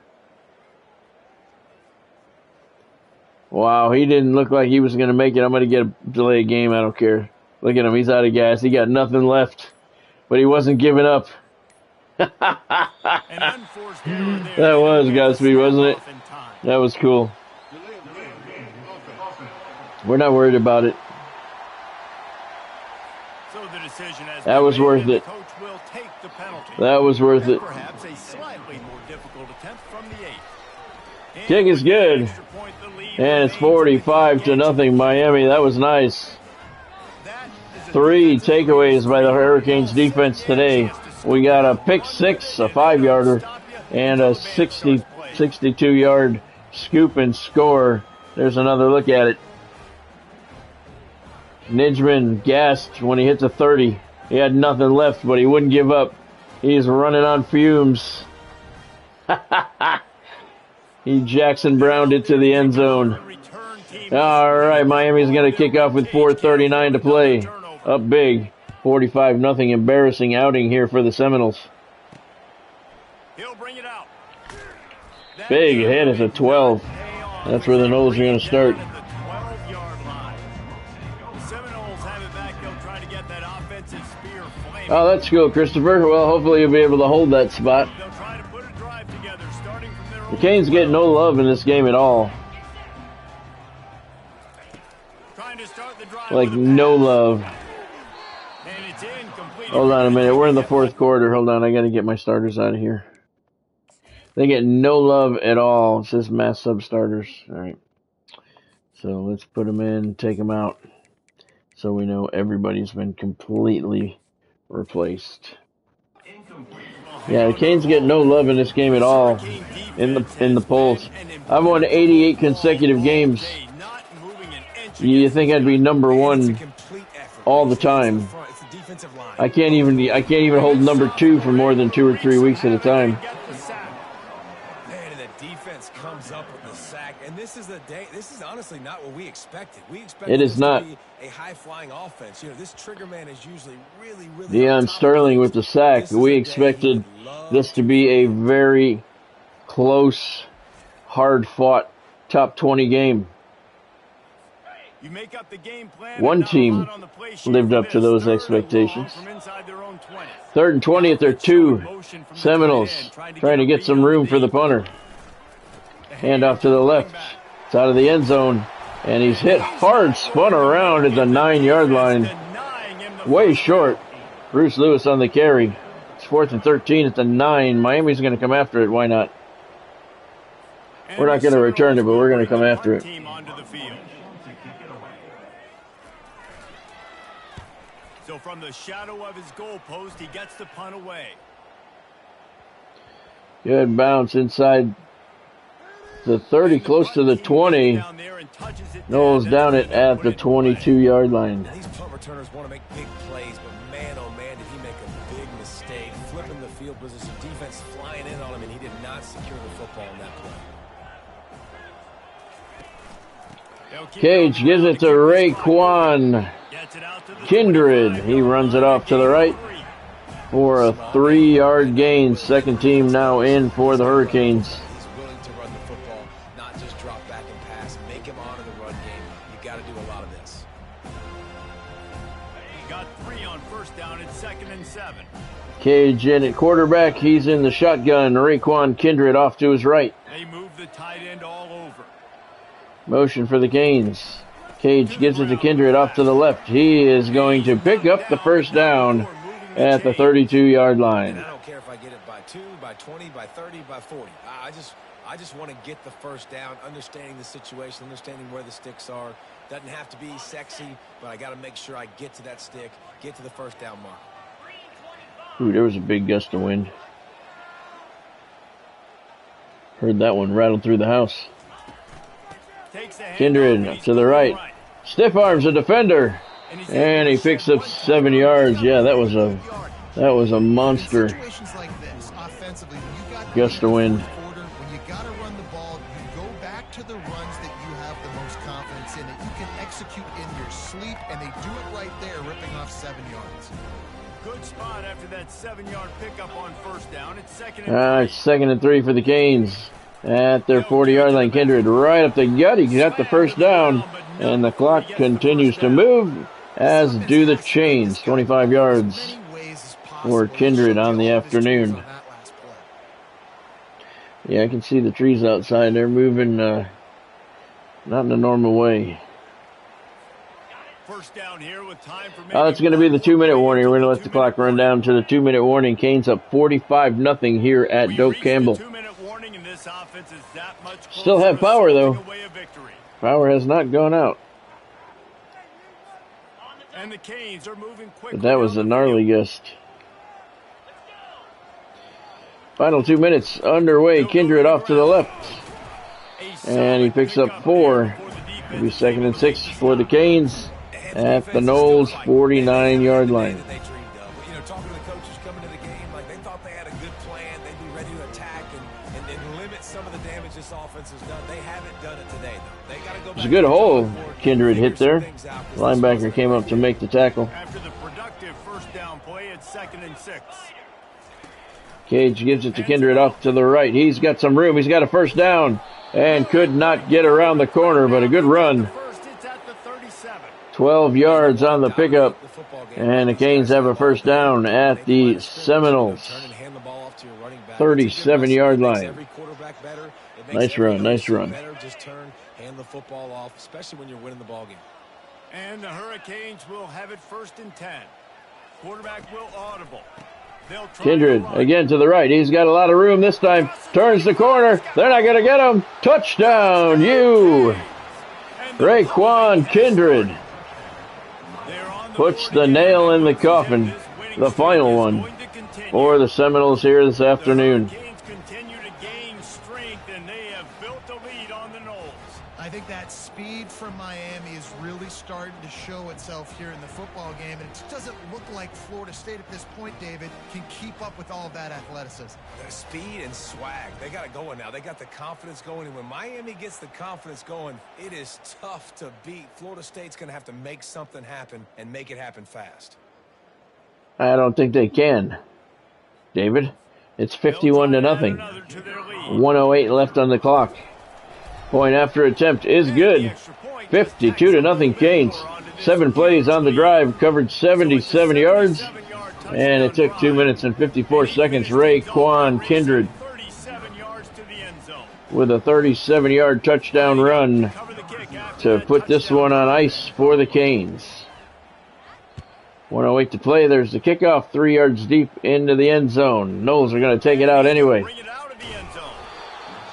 Wow, he didn't look like he was going to make it. I'm going to get a delay game. I don't care. Look at him. He's out of gas. He got nothing left. But he wasn't giving up. That was Godspeed, wasn't it? That was cool. We're not worried about it. That was worth it. That was worth it. Kick is good. And it's 45-0 Miami. That was nice. 3 takeaways by the Hurricanes defense today. We got a pick 6, a 5-yarder, and a 62-yard scoop and score. There's another look at it. Nijman gasped when he hit the 30. He had nothing left, but he wouldn't give up. He's running on fumes. He Jackson Browned it to the end zone. All right, Miami's going to kick off with 4:39 to play. Up big. 45-0 embarrassing outing here for the Seminoles. Big hit at the 12. That's where the Noles are going to start. Oh, that's cool, Christopher. Well, hopefully you'll be able to hold that spot. They'll try to put a drive together, starting from their The Canes get no love in this game at all. Trying to start the drive Like, with a no pass. love. And it's incomplete. Hold on a minute. We're in the fourth quarter. Hold on. I got to get my starters out of here. They get no love at all. It says mass sub starters. All right. So let's put them in, take them out, so we know everybody's been completely replaced. Yeah, the Canes get no love in this game at all in the polls. I've won 88 consecutive games. You think I'd be number one all the time? I can't even hold number 2 for more than 2 or 3 weeks at a time. And the defense comes up with the sack, and this is honestly not what we expected. We expected It is not. to be a high-flying offense. You know, this trigger man is usually really Deion Sterling with the sack. We expected this to be a very close, hard-fought top 20 game. You make up the game plan. One team lived up to those expectations. 3rd and 20 at their 2. Seminoles trying to get some room for the punter. Hand off to the left. It's out of the end zone. And he's hit hard, spun around at the 9-yard line. Way short. Bruce Lewis on the carry. It's 4th and 13 at the 9. Miami's going to come after it. Why not? We're not going to return it, but we're going to come after it. So from the shadow of his goalpost, he gets the punt away. Good bounce inside the 30, close to the 20. Knowles down it at the 22-yard line. These punt returners want to make big plays, but man, oh man, did he make a big mistake. Flipping the field position, defense flying in on him, and he did not secure the football in that play. Cage gives it to Raekwon Kindred. He runs it off to the right for a 3-yard gain. Second team now in for the Hurricanes. He's willing to run the football, not just drop back and pass. Make him honor the run game. You got to do a lot of this. He got 3 on first down at 2nd and 7. Cage in at quarterback. He's in the shotgun. Raekwon Kindred off to his right. They move the tight end all over. Motion for the Canes. Cage gives it to Kindred off to the left. He is going to pick up the first down at the 32-yard line. And I don't care if I get it by 2, by 20, by 30, by 40. I just want to get the first down, understanding the situation, understanding where the sticks are. Doesn't have to be sexy, but I got to make sure I get to that stick, get to the first down mark. Ooh, there was a big gust of wind. Heard that one rattle through the house. Kindred to the right. Stiff arms a defender. And he picks up 7 yards. Yeah, that was a monster gust of wind. When you got to run the ball, you go back to the runs that you have the most confidence in, that you can execute in your sleep, and they do it right there, ripping off 7 yards. Good spot after that 7-yard pickup on first down. It's 2nd and 3. 2nd and 3 for the Canes. At their 40-yard line, Kindred right up the gut. He got the first down, and the clock continues to move, as do the chains. 25 yards for Kindred on the afternoon. Yeah, I can see the trees outside. They're moving not in a normal way. First down here with time for It's going to be the 2-minute warning. We're going to let the clock run down to the 2-minute warning. Canes up 45-0 here at Doak Campbell. Still have power, though. Power has not gone out. And the Canes are moving quickly. But that was a gnarly gust. Final 2 minutes underway. Kindred off to the left. And he picks up 4. It'll be 2nd and 6 for the Canes at the Knowles 49-yard line. Talking to the coaches coming to the game, like they thought they had a good plan. They'd be ready to attack and limit some of the damage this offense has done. They haven't done it today, though. They got to go back. It's a good hole Kindred hit there. The linebacker came up to make the tackle. After the productive first down play, it's 2nd and 6. Cage gives it to Kindred off to the right. He's got some room. He's got a first down and could not get around the corner, but a good run. 12 yards on the pickup, and the Canes have a first down at the Seminoles 37-yard line. Every quarterback better, Nice run, nice run. Better just hand the football off, especially when you're winning the ball game. And the Hurricanes will have it 1st and 10. Quarterback will audible. Kindred again to the right. He's got a lot of room this time. Turns the corner. They're not going to get him. Touchdown, you. Raekwon Kindred puts the nail in the coffin, the final one, for the Seminoles here this afternoon. I think that speed from Miami is really starting to show itself here in the football game, and it doesn't look like Florida State at this point, David, can keep up with all of that athleticism. The speed and swag, they got it going now. They got the confidence going, and when Miami gets the confidence going, it is tough to beat. Florida State's going to have to make something happen and make it happen fast. I don't think they can, David. It's 51-0. 1:08 left on the clock. Point after attempt is good. 52-0 Canes. 7 plays on the drive, covered 77 yards, and it took 2 minutes and 54 seconds. Raekwon Kindred with a 37-yard touchdown run to put this one on ice for the Canes. 1:08 to play. There's the kickoff, 3 yards deep into the end zone. Noles are going to take it out anyway,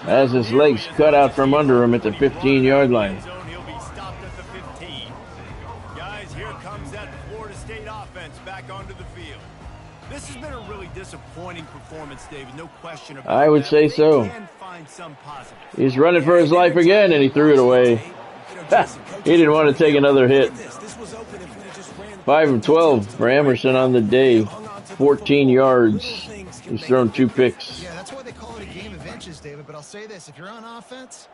as his legs cut out from under him at the 15-yard line. He'll be stopped at the 15. Guys, here comes that Florida State offense back onto the field. This has been a really disappointing performance, David. No question about it. I would say so. He's running for his life again, and he threw it away. He didn't want to take another hit. 5 of 12 for Emerson on the day. 14 yards. He's thrown 2 picks. Yeah, that's why they call it a game of inches, David. But I'll say this, if you're on offense,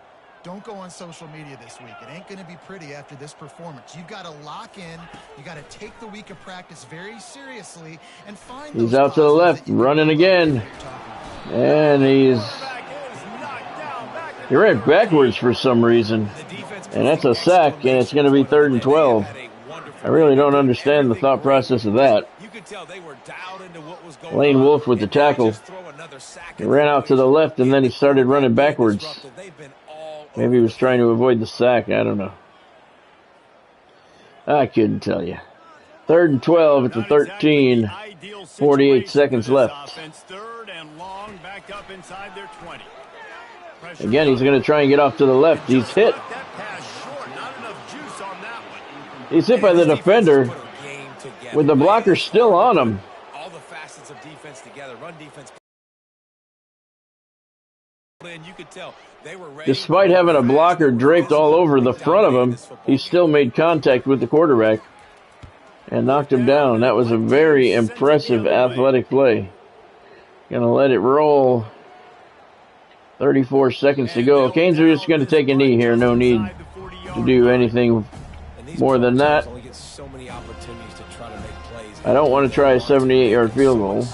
don't go on social media this week. It ain't going to be pretty after this performance. You've got to lock in. You got to take the week of practice very seriously and find He's out to the left, running again. And he ran backwards for some reason. And that's a sack, and it's going to be 3rd and 12. I really don't understand the thought process of that. Lane Wolf with the tackle. He ran out to the left, and then he started running backwards. Maybe he was trying to avoid the sack. I don't know. I couldn't tell you. 3rd and 12 at the 13. 48 seconds left. Again, he's going to try and get off to the left. He's hit. He's hit by the defender with the blocker still on him. All the facets of defense together, run defense. And you could tell they were ready. Despite having a blocker draped all over the front of him, he still made contact with the quarterback and knocked him down. That was a very impressive athletic play. Gonna let it roll. 34 seconds to go. Canes are just going to take a knee here. No need to do anything more than that. I don't want to try a 78-yard field goal.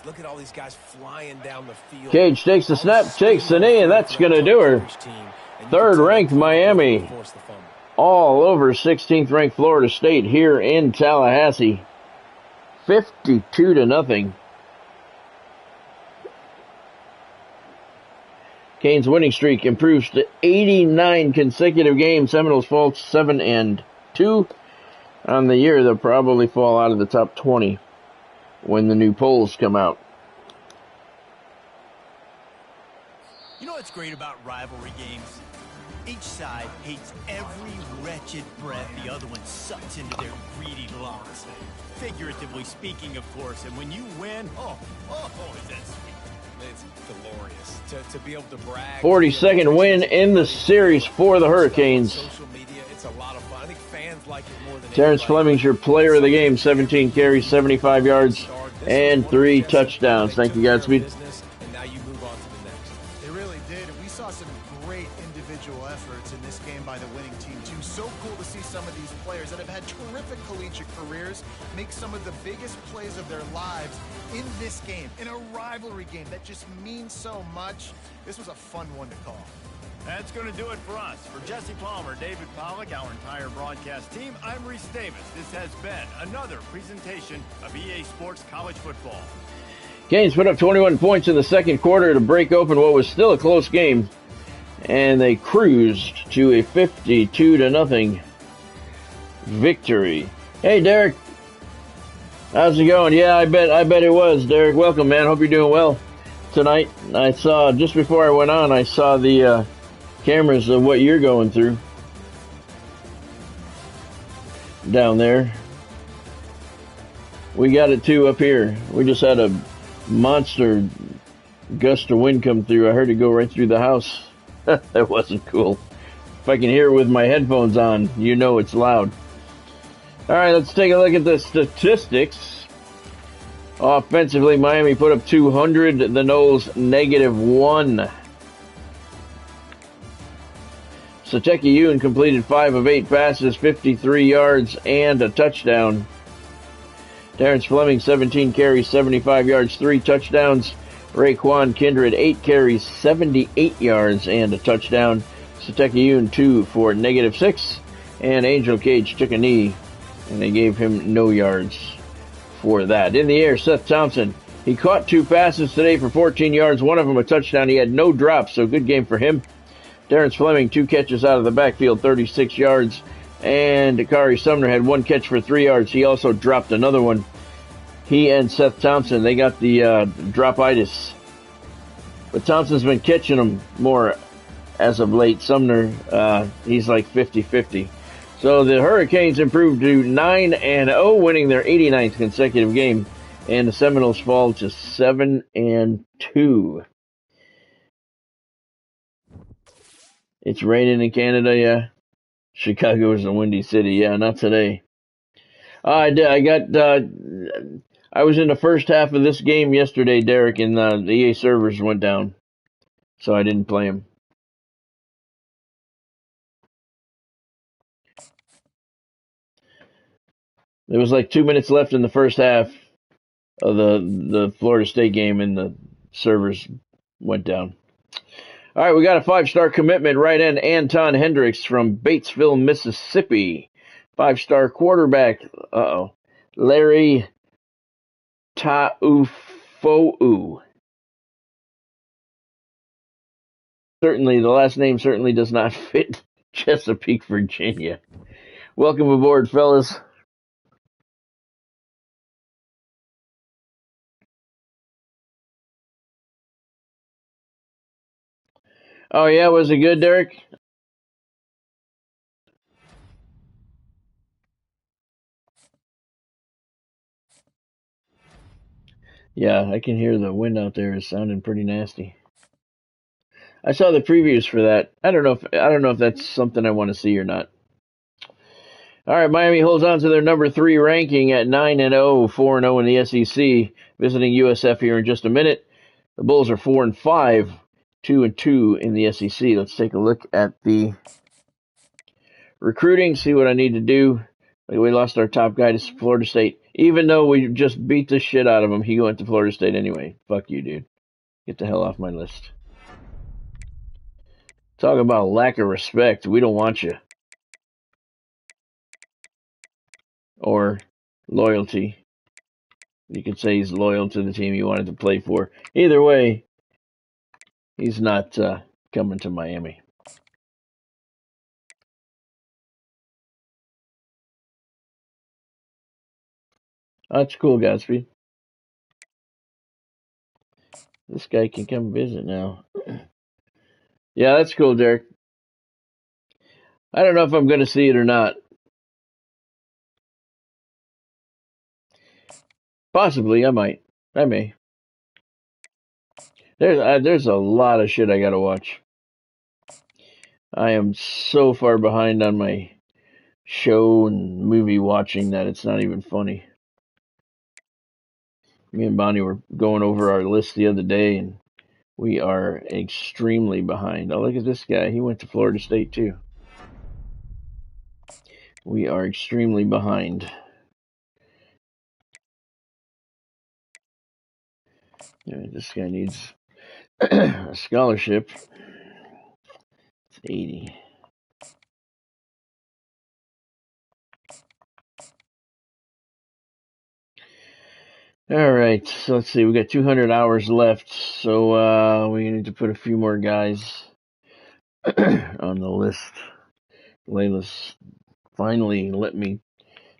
Look at all these guys flying down the field. Cage takes the snap, takes the knee, and that's going to do her. 3rd ranked Miami. All over 16th ranked Florida State here in Tallahassee. 52-0. Canes' winning streak improves to 89 consecutive games. Seminoles fall 7-2 on the year. They'll probably fall out of the top 20 when the new polls come out. You know what's great about rivalry games? Each side hates every wretched breath the other one sucks into their greedy lungs. Figuratively speaking, of course. And when you win, oh, is that sweet. It's glorious to be able to brag. 42nd win in the series for the Hurricanes. Social media, it's a lot of fun. I think fans like it more than Terrence Fleming's your player of the game. 17 carries, 75 yards, and 3 touchdowns. Thank you, Godspeed. And now you move on to the next. They really did, and we saw some great individual efforts in this game by the winning team, too. So cool to see some of these players that have had terrific collegiate careers make some of the biggest plays of their lives in this game, in a rivalry game that just means so much. This was a fun one to call. That's going to do it for us. For Jesse Palmer, David Pollack, our entire broadcast team, I'm Reese Davis. This has been another presentation of EA Sports College Football. Canes put up 21 points in the second quarter to break open what was still a close game, and they cruised to a 52-0 victory. Hey, Derek. How's it going? Yeah, I bet it was, Derek. Welcome, man. Hope you're doing well tonight. I saw, just before I went on, I saw the cameras of what you're going through down there. We got it too up here. We just had a monster gust of wind come through. I heard it go right through the house. That wasn't cool. If I can hear it with my headphones on, you know it's loud. All right, let's take a look at the statistics. Offensively, Miami put up 200. The Noles -1. Satekiyun completed 5 of 8 passes, 53 yards, and a touchdown. Terrence Fleming, 17 carries, 75 yards, 3 touchdowns. Raekwon Kindred, 8 carries, 78 yards, and a touchdown. Satekiyun, 2 for -6. And Angel Cage took a knee, and they gave him no yards for that. In the air, Seth Thompson. He caught 2 passes today for 14 yards, one of them a touchdown. He had no drops, so good game for him. Terrence Fleming, 2 catches out of the backfield, 36 yards. And Dakari Sumner had 1 catch for 3 yards. He also dropped another one. He and Seth Thompson, they got the drop-itis. But Thompson's been catching them more as of late. Sumner, he's like 50-50. So the Hurricanes improved to 9-0, winning their 89th consecutive game. And the Seminoles fall to 7-2. It's raining in Canada, yeah. Chicago is a windy city, yeah, not today. I was in the first half of this game yesterday, Derek, and the EA servers went down, so I didn't play them. There was like 2 minutes left in the first half of the Florida State game, and the servers went down. All right, we got a 5-star commitment right end, Anton Hendricks from Batesville, Mississippi. 5-star quarterback, Larry Taufou. Certainly, the last name certainly does not fit Chesapeake, Virginia. Welcome aboard, fellas. Oh, yeah, was it good, Derek? Yeah, I can hear the wind out there is sounding pretty nasty. I saw the previews for that. I don't know if that's something I want to see or not. All right, Miami holds on to their number 3 ranking at 9-0, 4-0 in the SEC. Visiting USF here in just a minute. The Bulls are 4-5, 2-2 in the SEC. Let's take a look at the recruiting, see what I need to do. We lost our top guy to Florida State. Even though we just beat the shit out of him, he went to Florida State anyway. Fuck you, dude. Get the hell off my list. Talk about lack of respect. We don't want you. Or loyalty. You could say he's loyal to the team he wanted to play for. Either way, he's not coming to Miami. That's cool, Godspeed. This guy can come visit now. Yeah, that's cool, Derek. I don't know if I'm going to see it or not. Possibly, I might. I may. There's a lot of shit I got to watch. I am so far behind on my show and movie watching that it's not even funny. Me and Bonnie were going over our list the other day, and we are extremely behind. Oh, look at this guy. He went to Florida State, too. We are extremely behind. Yeah, this guy needs a scholarship. It's 80. All right, so let's see. We got 200 hours left, so we need to put a few more guys on the list. Layla's finally let me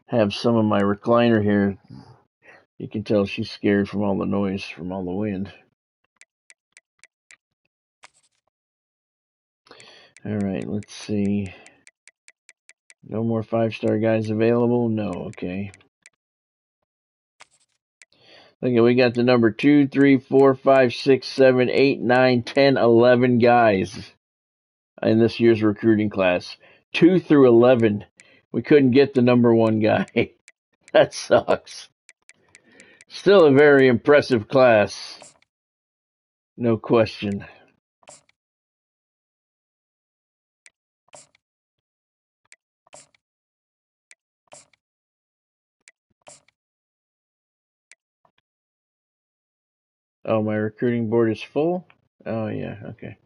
have some of my recliner here. You can tell she's scared from all the noise, from all the wind. All right, let's see. No more 5-star guys available? No, okay. Okay, we got the number 2, 3, 4, 5, 6, 7, 8, 9, 10, 11 guys in this year's recruiting class. 2 through 11. We couldn't get the number 1 guy. That sucks. Still a very impressive class. No question. Oh, my recruiting board is full? Oh, yeah, okay.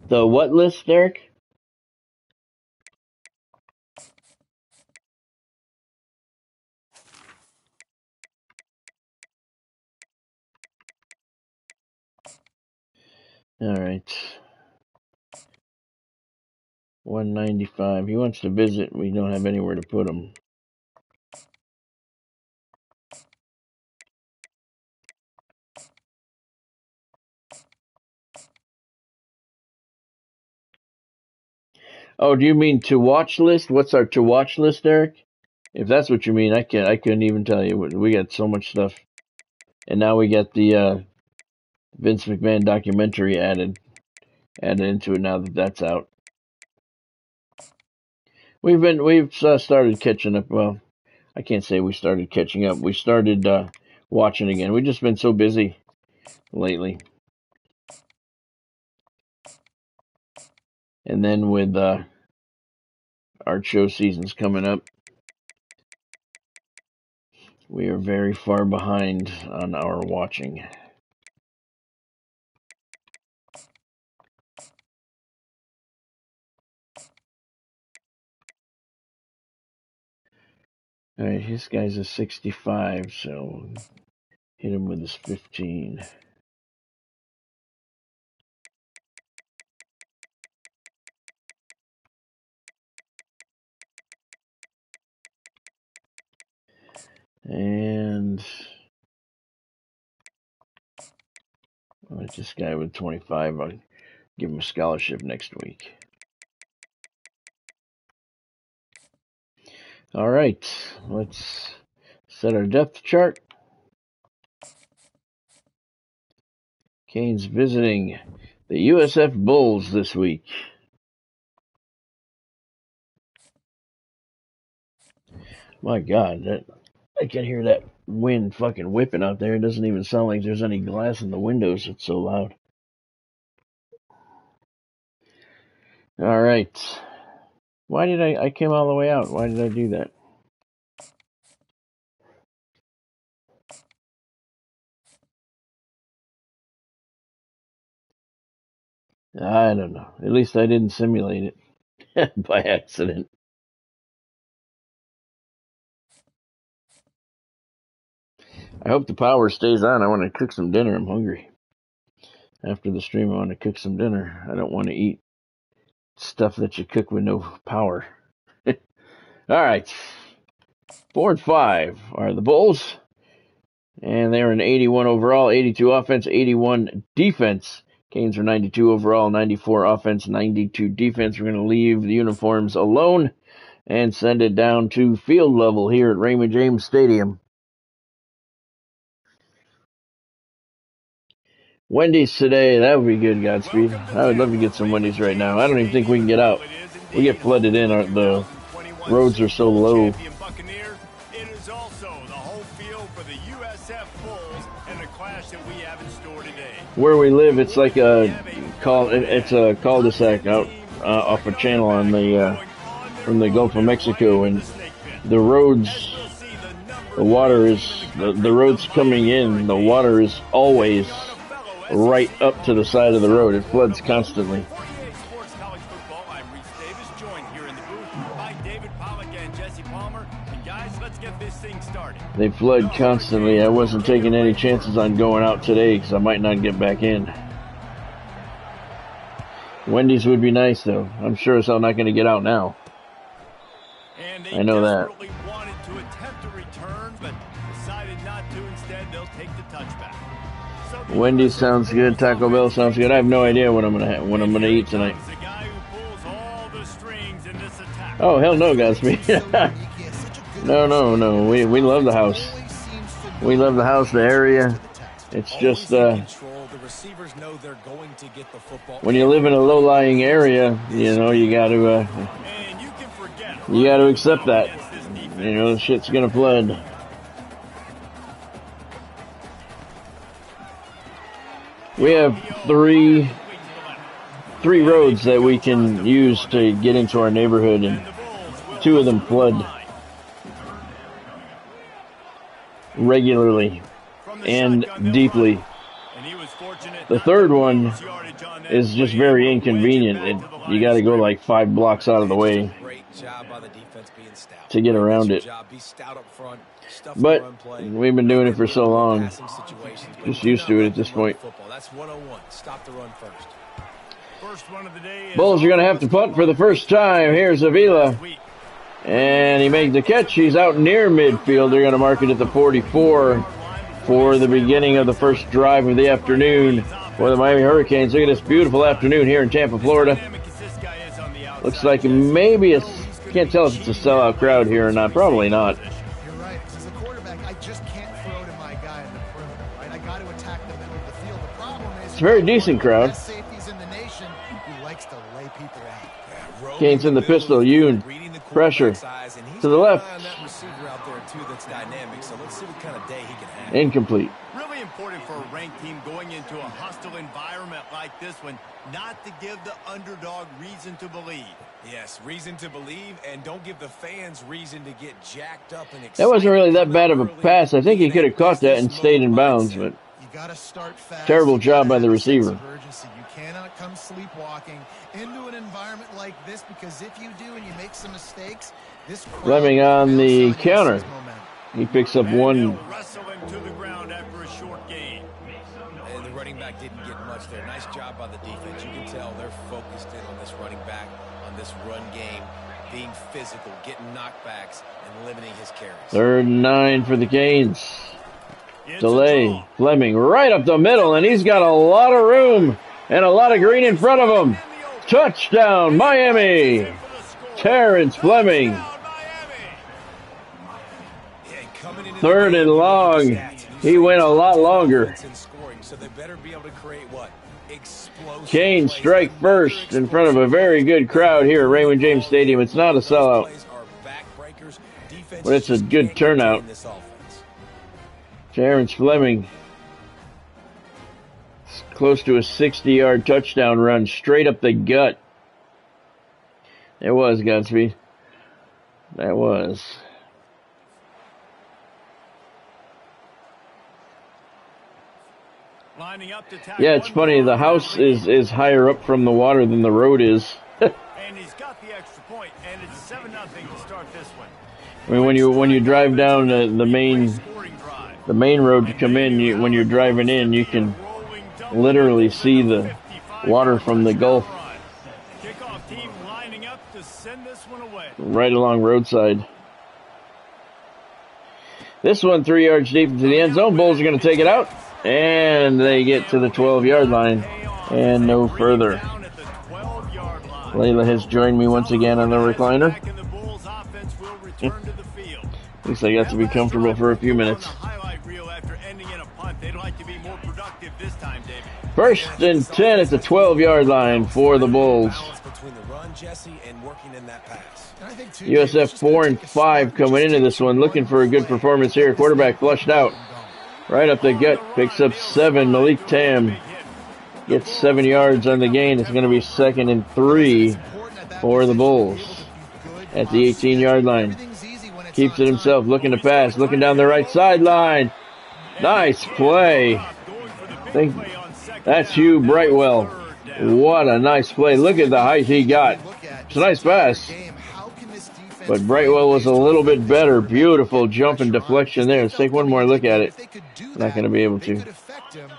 The what list, Derek? All right. 195. He wants to visit. We don't have anywhere to put him. Oh, do you mean to watch list? What's our to watch list, Eric? If that's what you mean, I couldn't even tell you. We got so much stuff, and now we got the Vince McMahon documentary added into it now that that's out. We've started catching up. Well, I can't say we started catching up. We started watching again. We've just been so busy lately, and then with art show seasons coming up, we are very far behind on our watching. All right, this guy's a 65, so hit him with his 15. And like this guy with 25, I'll give him a scholarship next week. All right, let's set our depth chart. Canes visiting the USF Bulls this week. My God, I can hear that wind fucking whipping out there. It doesn't even sound like there's any glass in the windows. It's so loud. All right. Why did I came all the way out? Why did I do that? I don't know. At least I didn't simulate it by accident. I hope the power stays on. I want to cook some dinner. I'm hungry. After the stream, I want to cook some dinner. I don't want to eat stuff that you cook with no power. All right. 4 and 5 are the Bulls. And they're an 81 overall, 82 offense, 81 defense. Canes are 92 overall, 94 offense, 92 defense. We're going to leave the uniforms alone and send it down to field level here at Raymond James Stadium. Wendy's today, that would be good, Godspeed. I would love to get some Wendy's right now. I don't even think we can get out. We get flooded in. The roads are so low. It is also the home field for the USF Bulls and the clash that we have in store today. Where we live, it's like it's a cul-de-sac out off a channel on from the Gulf of Mexico, and the roads, the water is the roads coming in. The water is always right up to the side of the road. It floods constantly. this thing started. They flood constantly. I wasn't taking any chances on going out today because I might not get back in. Wendy's would be nice, though. I'm sure as hell not going to get out now. And they I know that. desperately wanted to attempt a return, but decided not to. Instead, they'll take the touchback. So Wendy's sounds good. Taco Bell sounds good. I have no idea what I'm gonna eat tonight. the guy who pulls all the strings in this attack. Oh hell no, Godspeed. No. We love the house. We love the house, the area. It's just when you live in a low-lying area, you know, you got to accept that. You know, shit's gonna flood. We have three roads that we can use to get into our neighborhood, and two of them flood regularly and deeply. The third one is just very inconvenient. You got to go like 5 blocks out of the way to get around it. But we've been doing it for so long, just used to it at this point. Bulls are going to have to punt for the first time. Here's Avila. And he made the catch. He's out near midfield. They're going to mark it at the 44 for the beginning of the first drive of the afternoon for the Miami Hurricanes. Look at this beautiful afternoon here in Tampa, Florida. Looks like maybe a... Can't tell if it's a sellout crowd here or not. Probably not. You're right. As a quarterback, I just can't throw to my guy in the perimeter, right? I got to attack the middle of the field. The problem is... It's a very decent crowd. Safeties in the nation who likes to lay people out. Canes in the pistol. Yoon. Pressure. To the left. Incomplete. Really important for a ranked team going into a hostile environment like this one, not to give the underdog reason to believe. Yes, reason to believe, and don't give the fans reason to get jacked up and excited. That wasn't really that bad of a pass. I think he could have caught that and stayed in bounds, but You gotta start fast. terrible job by the receiver. You cannot come sleepwalking into an environment like this, because if you do and you make some mistakes, this Fleming on the counter. He picks up one. Wrestle him to the ground after a short gain. And the running back didn't get much there. Nice job by the defense. You can tell they're focused in on this running back, on this run game, being physical, getting knockbacks, and limiting his carries. 3rd and 9 for the Canes. Delay. Fleming right up the middle, and he's got a lot of room and a lot of green in front of him. Touchdown, Miami. Terrence Fleming. 3rd and long. He went a lot longer. Canes strike first in front of a very good crowd here at Raymond James Stadium. It's not a sellout, but it's a good turnout. Terrence Fleming, close to a 60-yard touchdown run, straight up the gut. It was, Godspeed. That was. Yeah, it's funny. The house is higher up from the water than the road is. And he's got the extra point, and it's 7-0 to start this one. I mean, when you drive down the main road to come in, when you're driving in, you can literally see the water from the Gulf Kickoff team lining up to send this one away. right along roadside. This one 3 yards deep into the end zone. Bulls are going to take it out, and they get to the 12-yard line and no further. Layla has joined me once again on the recliner. At least I got to be comfortable for a few minutes. 1st and 10 at the 12-yard line for the Bulls. USF 4 and 5 coming into this one, looking for a good performance here. Quarterback flushed out, right up the gut, picks up 7. Malik Tam gets 7 yards on the gain. It's going to be 2nd and 3 for the Bulls at the 18-yard line. Keeps it himself, looking to pass, looking down the right sideline. Nice play. That's Hugh Brightwell. What a nice play. Look at the height he got. It's a nice pass. But Brightwell was a little bit better. Beautiful jump and deflection there. Let's take one more look at it. Not going to be able to. They could affect him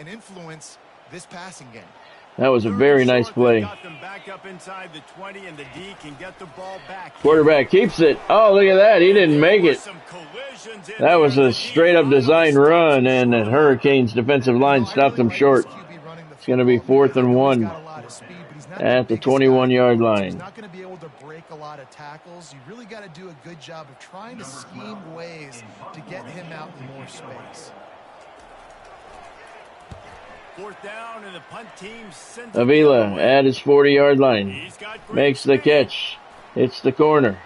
and influence this passing game. That was a very nice play. Quarterback keeps it. Oh, look at that. He didn't make it. That was a straight-up design run, and the Hurricanes' defensive line stopped him short. It's going to be 4th and 1 at the 21-yard line. He's not going to be able to break a lot of tackles. You really got to do a good job of trying to scheme ways to get him out in more space. 4th down, and the punt team sends Avila at his 40-yard line. Makes the catch. Hits the corner.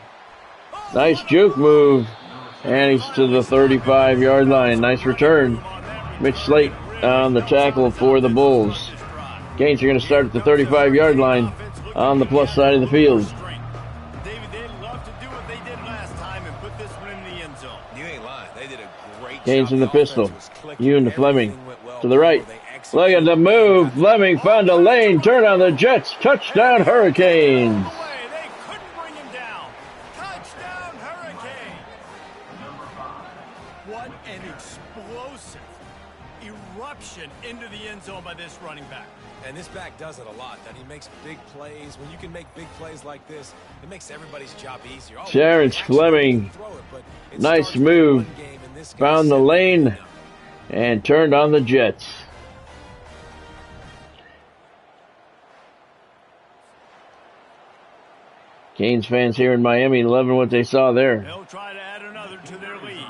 Nice juke move. And he's to the 35-yard line. Nice return. Mitch Slate on the tackle for the Bulls. Canes are going to start at the 35-yard line on the plus side of the field. David, they'd love to do what they did last time and put this one in the end zone. You ain't lying. They did a great Canes job. in the pistol. Ewan to Fleming. To the right. Look Look at the move. Fleming found a lane. Turn on the Jets. Touchdown Hurricanes. They couldn't bring him down. Touchdown Hurricane. What an explosive eruption into the end zone by this running back. And this back does it a lot. That he makes big plays. When you can make big plays like this, it makes everybody's job easier. Terrence Fleming. Nice move. Found the lane and turned on the Jets. Canes fans here in Miami loving what they saw there. They'll try to add another to their lead.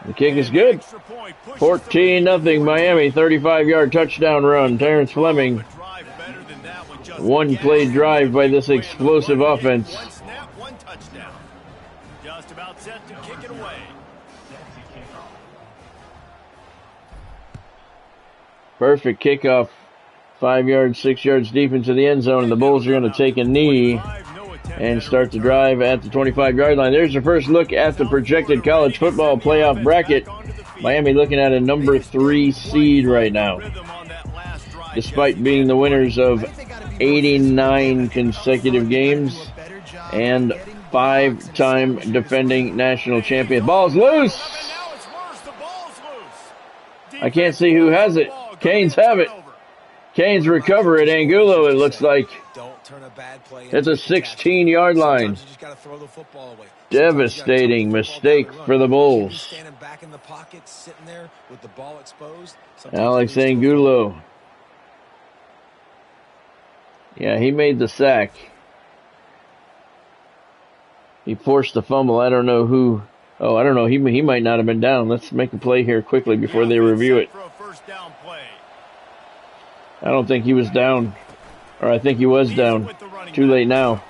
The kick is good. 14-0 Miami, 35-yard touchdown run. Terrence Fleming. One play drive by this explosive offense. One snap, one touchdown. Just about set to kick it away. Perfect kickoff. 5 yards, 6 yards deep into the end zone, and the Bulls are going to take a knee and start the drive at the 25-yard line. There's your first look at the projected college football playoff bracket. Miami looking at a number 3 seed right now, despite being the winners of 89 consecutive games and 5-time defending national champion. Ball's loose. I can't see who has it. Canes have it. Canes recover it. Angulo, it looks like. It's a 16-yard line. Devastating mistake for the Bulls. Alex Angulo. Yeah, he made the sack. He forced the fumble. I don't know who. Oh, I don't know. He might not have been down. Let's make a play here quickly before they review it. I don't think he was down. Or I think he was down. Too late now.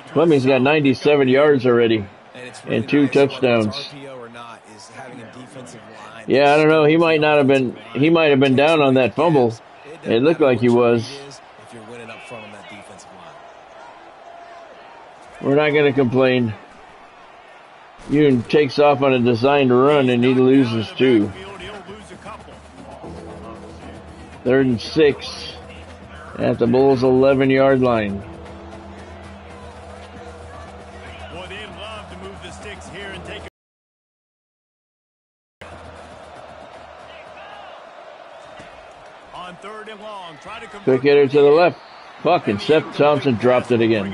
Fleming's got 97 yards already. And 2 touchdowns. Yeah, I don't know. He might have been down on that fumble. It looked like he was. We're not going to complain. Ewan takes off on a designed run and he loses 2. 3rd and 6 at the Bulls' 11-yard line. Boy, they'd love to move the sticks here and take it. On 3rd and long, try to Quick hitter to the left. Fucking Seth Thompson dropped it again.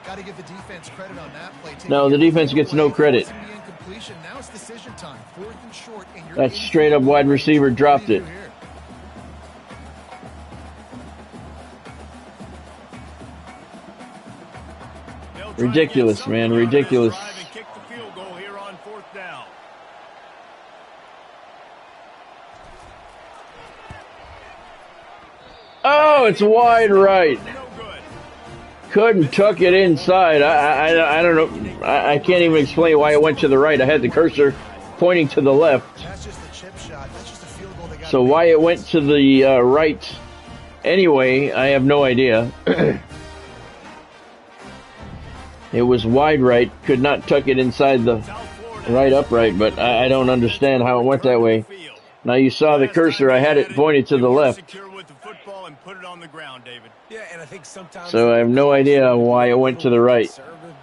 Got to give the defense credit on that play. No, the defense gets no credit. Now it's decision time. 4th and short, and you're That straight up wide receiver dropped it. Ridiculous, man, ridiculous. Oh, it's wide right. Couldn't tuck it inside. I don't know. I can't even explain why it went to the right. I had the cursor pointing to the left. So why it went to the right anyway, I have no idea. It was wide right. Could not tuck it inside the right upright, but I don't understand how it went that way. Now you saw the cursor. I had it pointed to the left. think sometimes So I have no idea why it went to the right.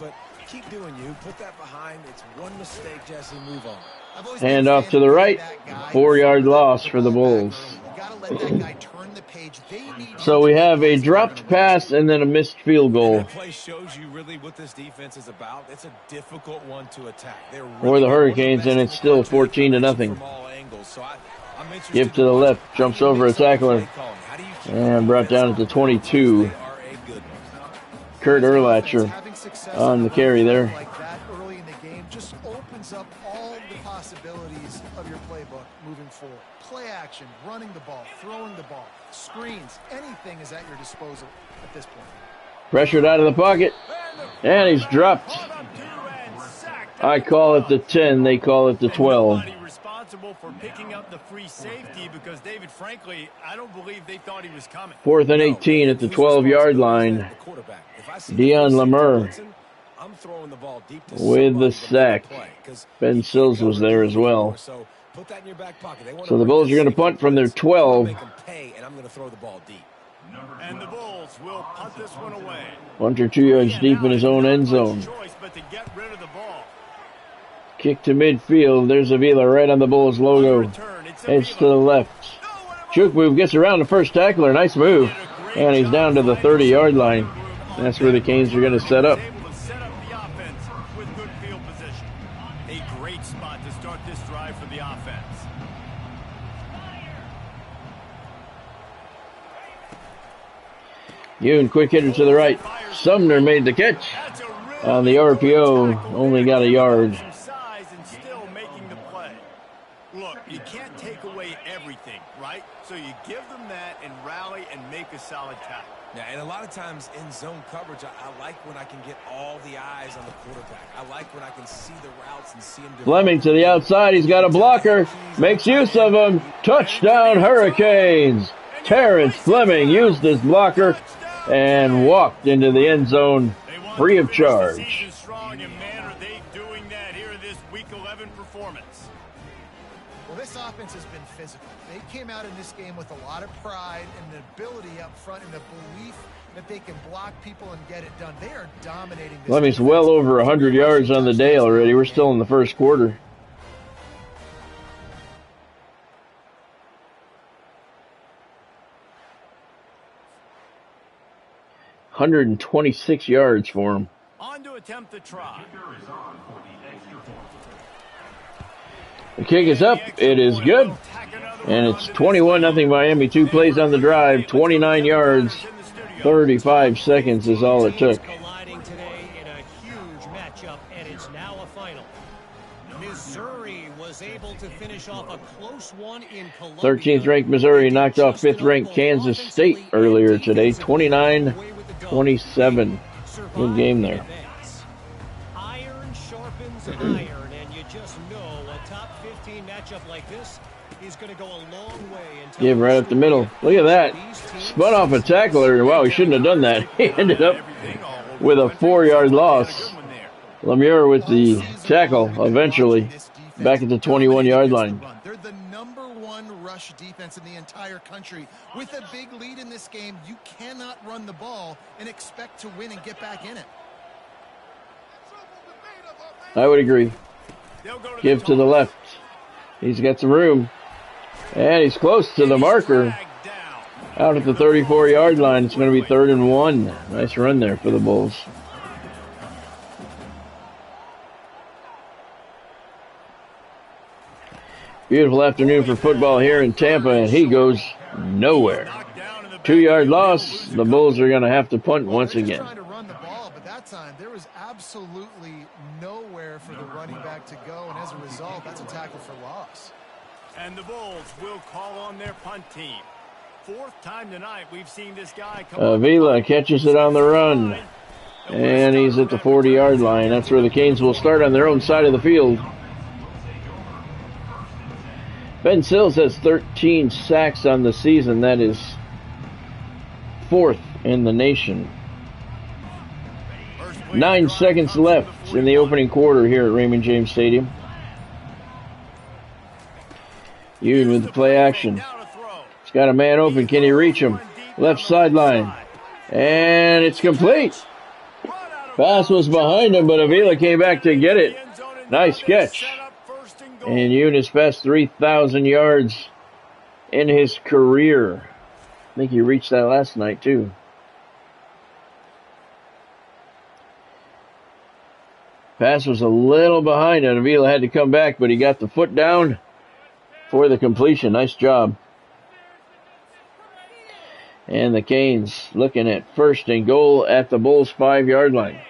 But keep doing you. Put that behind. It's one mistake, Jesse. Move on. Hand off to the right. 4-yard loss for the Bulls. So we have a dropped pass and then a missed field goal. That play shows you really what this defense is about. It's a difficult one to attack. For the Hurricanes, and it's still 14-0. Give to the left, jumps over a tackler, and brought down at the 22. Kurt Urlacher on the carry there. Like that early in the game just opens up all the possibilities of your playbook moving forward. Play action, running the ball, throwing the ball, screens, anything is at your disposal at this point. Pressured out of the pocket, and he's dropped. I call it the 10, they call it the 12. Responsible for picking up the free safety because David, frankly, I don't believe they thought he was coming. 4th and 18 at the 12-yard line. Dion Lemur with the sack. Ben Sills was there as well. So the Bulls are going to punt from their 12. And the Bulls will punt this one away. Punter 2 yards deep in his own end zone. Kick to midfield. There's Avila right on the Bulls logo. Edge to the left. Juke move gets around the first tackler. Nice move. And he's down to the 30-yard line. That's where the Canes are going to set up. A great spot to start this drive for the offense. Yoon, quick hitter to the right. Sumner made the catch. On the RPO, only got a yard. Look, you can't take away everything, right? So you give them that and rally and make a solid tackle. Yeah, and a lot of times in zone coverage, I like when I can get all the eyes on the quarterback. I like when I can see the routes and see him. Fleming to the outside. He's got a blocker. Makes use of him. Touchdown, Hurricanes. Terrence Fleming used his blocker and walked into the end zone free of charge. Well, this offense has been physical. They came out in this game with a lot of pride and the ability up front and the belief that they can block people and get it done. They are dominating this. Fleming's well over 100 yards on the day already. We're still in the first quarter. $126 yards for him. On to attempt the try. The kick is up. It is good. And it's 21-0 Miami. 2 plays on the drive. 29 yards. 35 seconds is all it took. Colliding today in a huge matchup, and it's now a final. Missouri was able to finish off a close one in Columbia. 13th ranked Missouri knocked off 5th ranked Kansas State earlier today. 29-27. Good game there. Iron sharpens iron, and you just know a top 15 matchup like this is going to go a long way. Give right up the middle. Look at that. Spun off a tackler. Wow, he shouldn't have done that. He ended up with a 4-yard loss. Lemure with the tackle eventually. Back at the 21-yard line. They're the #1 rush defense in the entire country. With a big lead in this game, you cannot run the ball and expect to win and get back in it. I would agree. Give to the left. He's got some room. And he's close to the marker. Out at the 34-yard line. It's going to be 3rd and 1. Nice run there for the Bulls. Beautiful afternoon for football here in Tampa, and he goes nowhere. 2-yard loss. The Bulls are going to have to punt once again. Trying to run the ball, but that time there was absolutely nowhere for the running back to go, and as a result, that's a tackle for loss. And the Bulls will call on their punt team. 4th time tonight we've seen this guy come Avila catches it on the run. And he's at the 40-yard line. That's where the Canes will start on their own side of the field. Ben Sills has 13 sacks on the season. That is 4th in the nation. 9 seconds left in the opening quarter here at Raymond James Stadium. Yoon with the play action. He's got a man open. Can he reach him? Left sideline. And it's complete. Pass was behind him, but Avila came back to get it. Nice catch. And Eunice passed 3,000 yards in his career. I think he reached that last night, too. Pass was a little behind, and Avila had to come back, but he got the foot down for the completion. Nice job. And the Canes looking at 1st and goal at the Bulls' 5-yard line.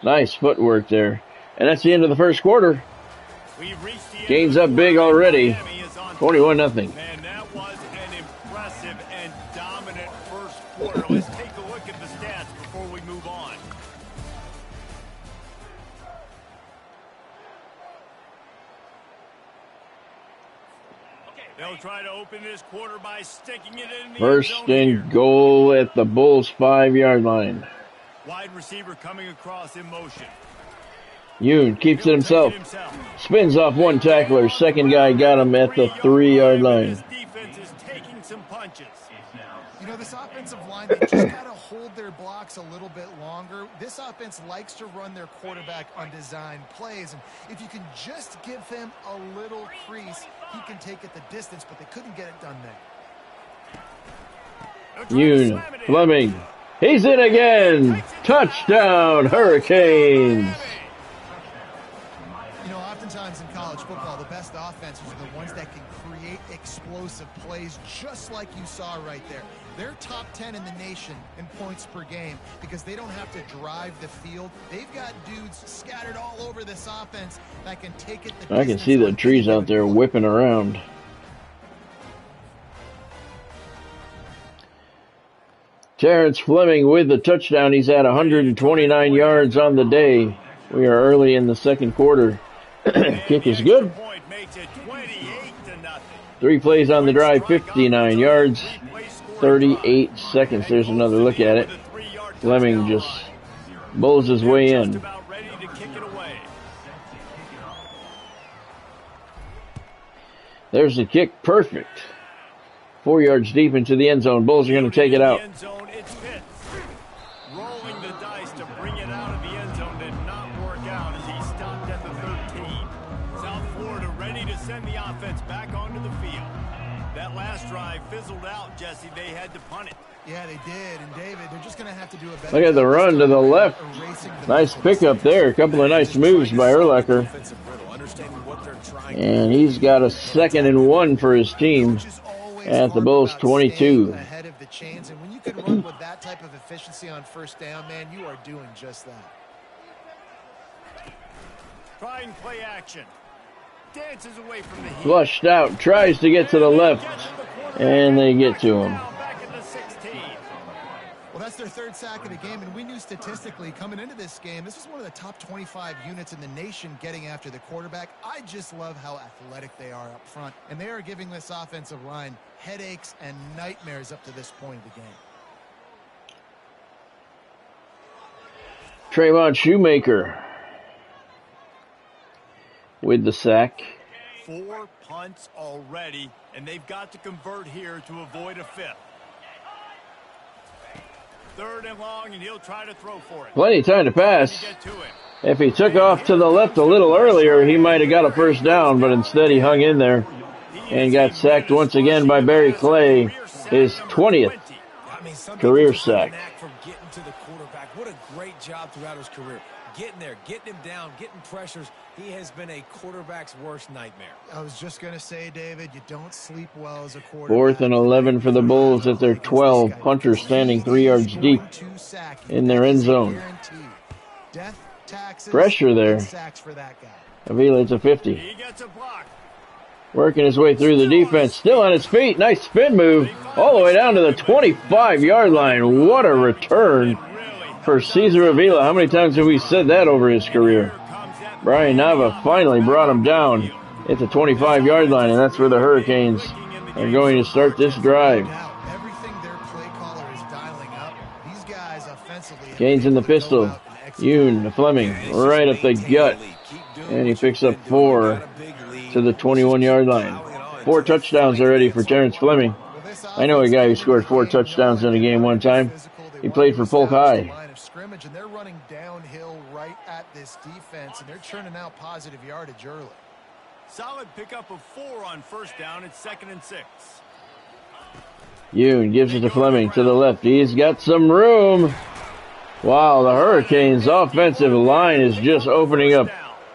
Nice footwork there. And that's the end of the first quarter. Canes up big already. 21-0. Man, that was an impressive and dominant first quarter. Let's take a look at the stats before we move on. They'll try to open this quarter by sticking it in the 1st and goal at the Bulls' 5-yard line. Wide receiver coming across in motion. Yoon keeps it himself. Spins off one tackler. Second guy got him at the 3-yard line. This defense is taking some punches. You know, this offensive line, they just got to hold their blocks a little bit longer. This offense likes to run their quarterback on design plays. And if you can just give him a little crease, he can take it the distance, but they couldn't get it done there. Yoon, Fleming. He's in again. Touchdown, Hurricanes. You know, oftentimes in college football, the best offenses are the ones that can create explosive plays, just like you saw right there. They're top 10 in the nation in points per game because they don't have to drive the field. They've got dudes scattered all over this offense that can take it the distance. I can see the trees out there whipping around. Terrence Fleming with the touchdown. He's at 129 yards on the day. We are early in the second quarter. Kick is good. 3 plays on the drive, 59 yards, 38 seconds. There's another look at it. Fleming just bowls his way in. There's the kick, perfect. 4 yards deep into the end zone. Bulls are going to take it out. Rolling the dice to bring it out of the end zone did not work out as he stopped at the 13. South Florida ready to send the offense back onto the field. That last drive fizzled out, Jesse. They had to punt it. Yeah, they did. And David, they're just going to have to do a better Look at the run to the left. Nice pickup there. A couple of nice moves by Urlacher. And he's got a 2nd and 1 for his team at the Bulls 22. Ahead of the chains, and when you can run with that type of efficiency on first down, man, you are doing just that. Try and play action. Dances away from the heat. Flushed out, tries to get to the left, and they get to him. Well, that's their 3rd sack of the game, and we knew statistically coming into this game, this was one of the top 25 units in the nation getting after the quarterback. I just love how athletic they are up front, and they are giving this offensive line headaches and nightmares up to this point of the game. Trayvon Shoemaker with the sack. 4 punts already, and they've got to convert here to avoid a 5th. 3rd and long, and he'll try to throw for it. Plenty of time to pass. If he took off to the left a little earlier, he might have got a first down, but instead he hung in there and got sacked once again by Barry Clay, his 20th career sack. What a great job throughout his career. Getting there, getting him down, getting pressures. He has been a quarterback's worst nightmare. I was just going to say, David, you don't sleep well as a quarterback. 4th and 11 for the Bulls at their 12. Hunter standing 3 yards deep in their end zone. Pressure there. Avila, it's a 50. He gets a block. Working his way through the defense. Still on his feet. Nice spin move. All the way down to the 25-yard line. What a return for Cesar Avila. How many times have we said that over his career? Brian Nava finally brought him down at the 25-yard line, and that's where the Hurricanes are going to start this drive. Canes in the pistol. Yoon, Fleming, right up the gut. And he picks up 4 to the 21-yard line. 4 touchdowns already for Terrence Fleming. I know a guy who scored 4 touchdowns in a game one time. He played for Polk High. Line of scrimmage, and they're running downhill right at this defense, and they're churning out positive yardage early. Solid pickup of 4 on first down. It's 2nd and 6. Yoon gives it to Fleming to the left. He's got some room. Wow, the Hurricanes' offensive line is just opening up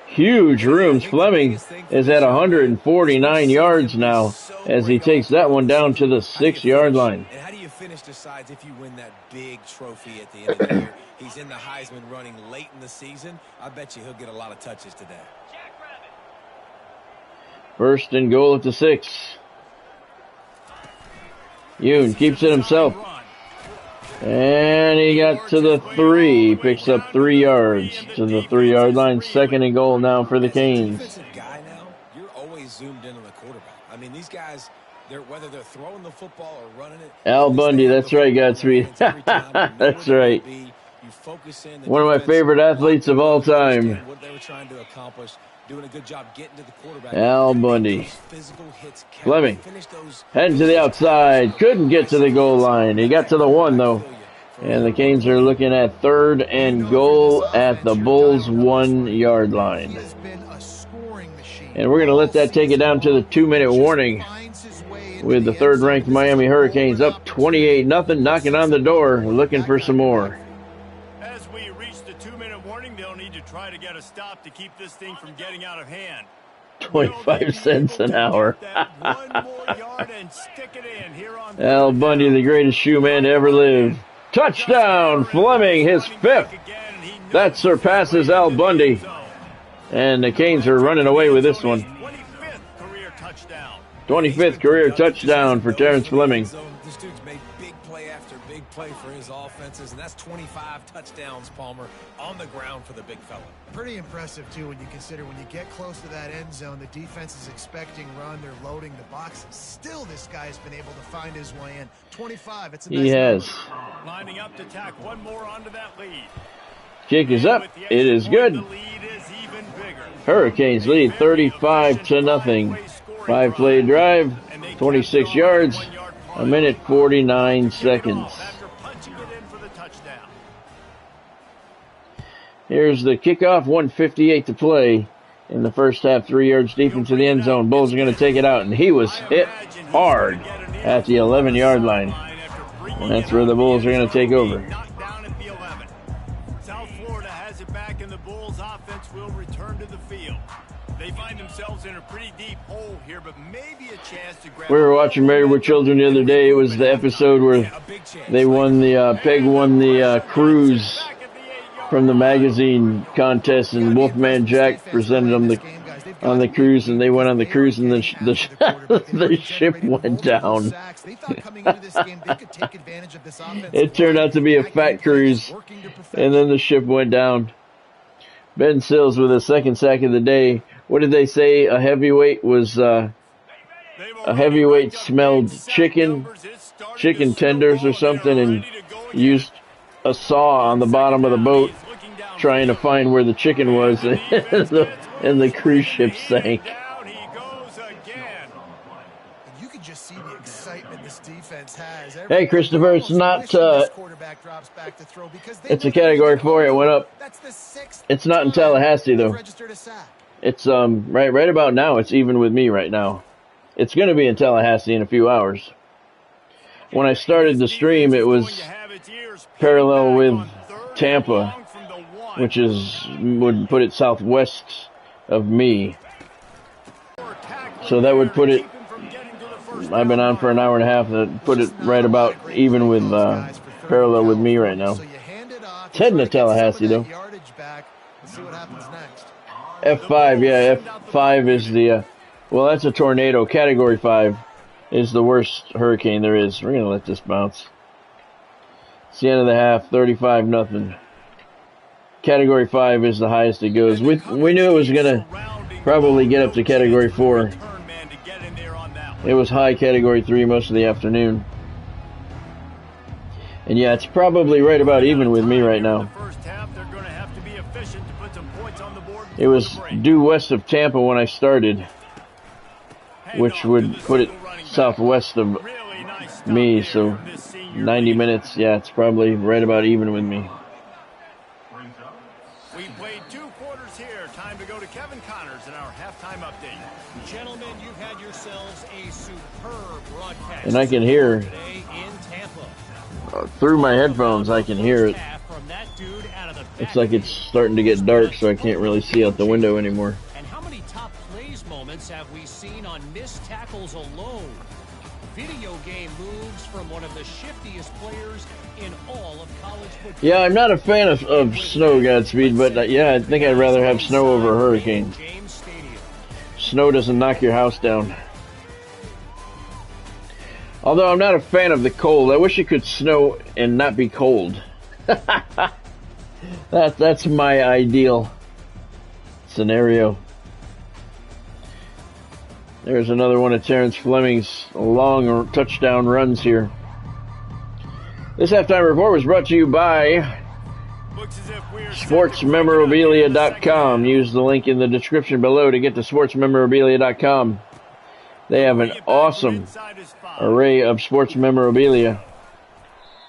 huge rooms. Fleming is at 149 yards now as he takes that one down to the 6-yard line. And how do you finish the sides if you win that big trophy at the end of the year? He's in the Heisman running late in the season. I bet you he'll get a lot of touches today. 1st and goal at the 6. Yoon keeps it himself. And he got to the 3. Picks up 3 yards to the 3-yard line. 2nd and goal now for the Canes. Defensive guy now, you're always zoomed in on the quarterback. I mean, these guys, whether they're throwing the football or running it. Al Bundy, that's right, Godspeed. That's right. One of my favorite athletes of all time. What they were trying to accomplish, doing a good job getting to the quarterback. Al Bundy. Fleming heading to the outside. Couldn't get to the goal line. He got to the 1, though. And the Canes are looking at 3rd and goal at the Bulls' 1-yard line. And we're going to let that take it down to the 2-minute warning with the 3rd-ranked Miami Hurricanes up 28-0, knocking on the door, looking for some more. As we reach the 2-minute warning, they'll need to try to get a stop to keep this thing from getting out of hand. 25 cents an hour. Al Bundy, the greatest shoe man to ever live. Touchdown, Fleming, his 5th. That surpasses Al Bundy. And the Canes are running away with this one. 25th career touchdown for Terrence Fleming. This dude's made big play after big play for his offenses, and that's 25 touchdowns, Palmer, on the ground for the big fella. Pretty impressive, too, when you consider when you get close to that end zone, the defense is expecting run, they're loading the box. Still, this guy's been able to find his way in. 25, it's a nice He has. Lining up to tack one more onto that lead. Kick is up. It is good. Hurricanes lead 35-0. 5-play drive, 26 yards, 1 minute 49 seconds. Here's the kickoff, 1:58 to play in the first half, 3 yards deep into the end zone. Bulls are going to take it out, and he was hit hard at the 11-yard line. And that's where the Bulls are going to take over. South Florida has it back, and the Bulls offense will return to the field. They find themselves in a pretty deep hole here, but maybe a chance to grab. We were watching Married with Children the other day. It was the episode where they won the Peg won the cruise from the magazine contest, and Wolfman Jack presented them on the cruise, and they went on the cruise, and the ship went down. It turned out to be a fat cruise, and then the ship went down. Ben Sills with a 2nd sack of the day. What did they say? A heavyweight was a heavyweight smelled chicken tenders or something, and used a saw on the bottom of the boat trying to find where the chicken was, and the cruise ship sank. You can just see the excitement this defense has. Hey, Christopher, it's not. It's a Category 4. It went up. It's not in Tallahassee though. It's right about now. It's even with me right now. It's going to be in Tallahassee in a few hours. When I started the stream, it was parallel with Tampa, which would put it southwest of me. So that would put it. I've been on for an hour and a half. That put it right about even with parallel with me right now. It's heading to Tallahassee though. F5, yeah, F5 is the, well, that's a tornado. Category 5 is the worst hurricane there is. We're going to let this bounce. It's the end of the half, 35-0. Category 5 is the highest it goes. We knew it was going to probably get up to Category 4. It was high Category 3 most of the afternoon. And yeah, it's probably right about even with me right now. It was due west of Tampa when I started, which would put it southwest of me, so 90 minutes. Yeah, it's probably right about even with me. We played 2 quarters here. Time to go to Kevin Connors in our halftime update. Gentlemen, you've had yourselves a superb broadcast. And I can hear today in Tampa. Through my headphones, I can hear it. From that dude out of the It's like it's starting to get dark, so I can't really see out the window anymore. And how many top plays moments have we seen on missed tackles alone? Video game moves from one of the shiftiest players in all of college football. Yeah, I'm not a fan of snow, Godspeed, but yeah, I think I'd rather have snow over hurricanes. Snow doesn't knock your house down. Although I'm not a fan of the cold. I wish it could snow and not be cold. That's my ideal scenario. There's another one of Terrence Fleming's long touchdown runs here. This halftime report was brought to you by SportsMemorabilia.com. Use the link in the description below to get to SportsMemorabilia.com. They have an awesome array of sports memorabilia.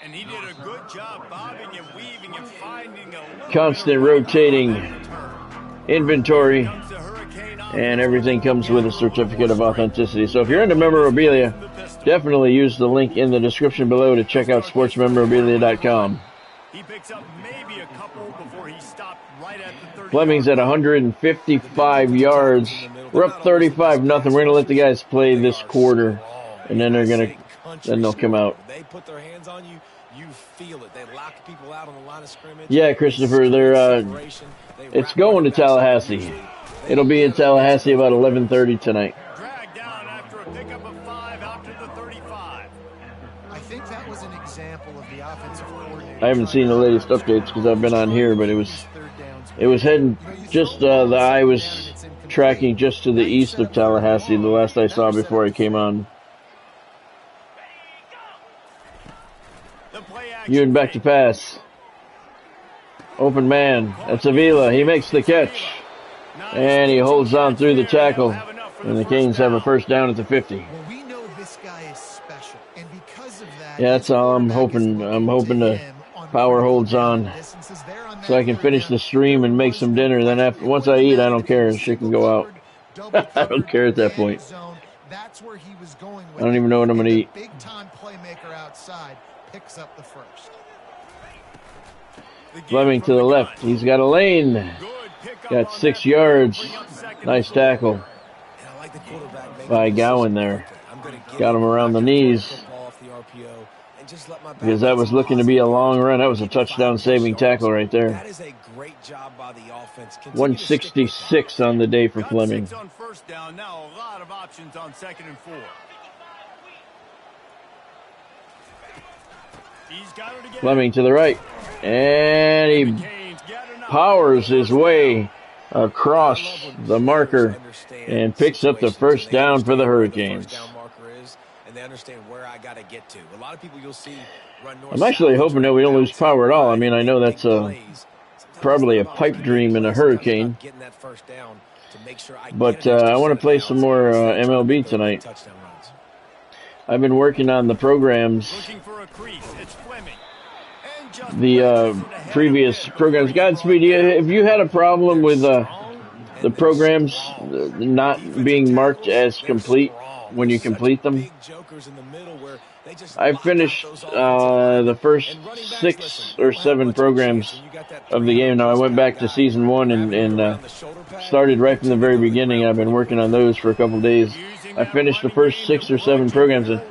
And he did a good job bobbing and weaving and finding a constant rotating inventory, and everything comes with a certificate of authenticity. So if you're into memorabilia, definitely use the link in the description below to check out sportsmemorabilia.com. He picks up maybe a couple before he stopped right at the 30. Fleming's at 155 yards. We're up 35-0. We're going to let the guys play this quarter, and then they'll come out. They put their hands on you, you feel it. They lock people out on the line of scrimmage. Yeah, Christopher, it's going to Tallahassee. It'll be in Tallahassee about 11:30 tonight. Dragged down after a pickup of 5 out to the 35. I think that was an example of the offensive coordinator. I haven't seen the latest updates because I've been on here, but it was heading just the eye was tracking just to the east of Tallahassee, the last I saw before I came on. Ewan back to pass. Open man. That's Avila. He makes the catch. And he holds on through the tackle. And the Canes have a first down at the 50. Well, we know this guy is special. And because of that, yeah, that's all I'm hoping. I'm hoping the power holds on so I can finish the stream and make some dinner. Then once I eat, I don't care. She can go out. I don't care at that point. That's where he was going with. I don't even know what I'm going to eat. Big time playmaker outside picks up the first. Fleming to the left. He's got a lane. Got 6 yards. Nice tackle by Gowan there. Got him around the knees because that was looking to be a long run. That was a touchdown-saving tackle right there. 166 on the day for Fleming. On first down, now a lot of options on 2nd and 4. Fleming to the right. And he powers his way across the marker and picks up the first down for the Hurricanes. I'm actually hoping that we don't lose power at all. I mean, I know that's probably a pipe dream in a hurricane. But I want to play some more MLB tonight. I've been working on the programs, the previous programs. Godspeed, have you had a problem with the programs not being marked as complete when you complete them? I finished the first 6 or 7 programs of the game. Now I went back to season 1 and started right from the very beginning. I've been working on those for a couple days. I finished the first 6 or 7 programs. And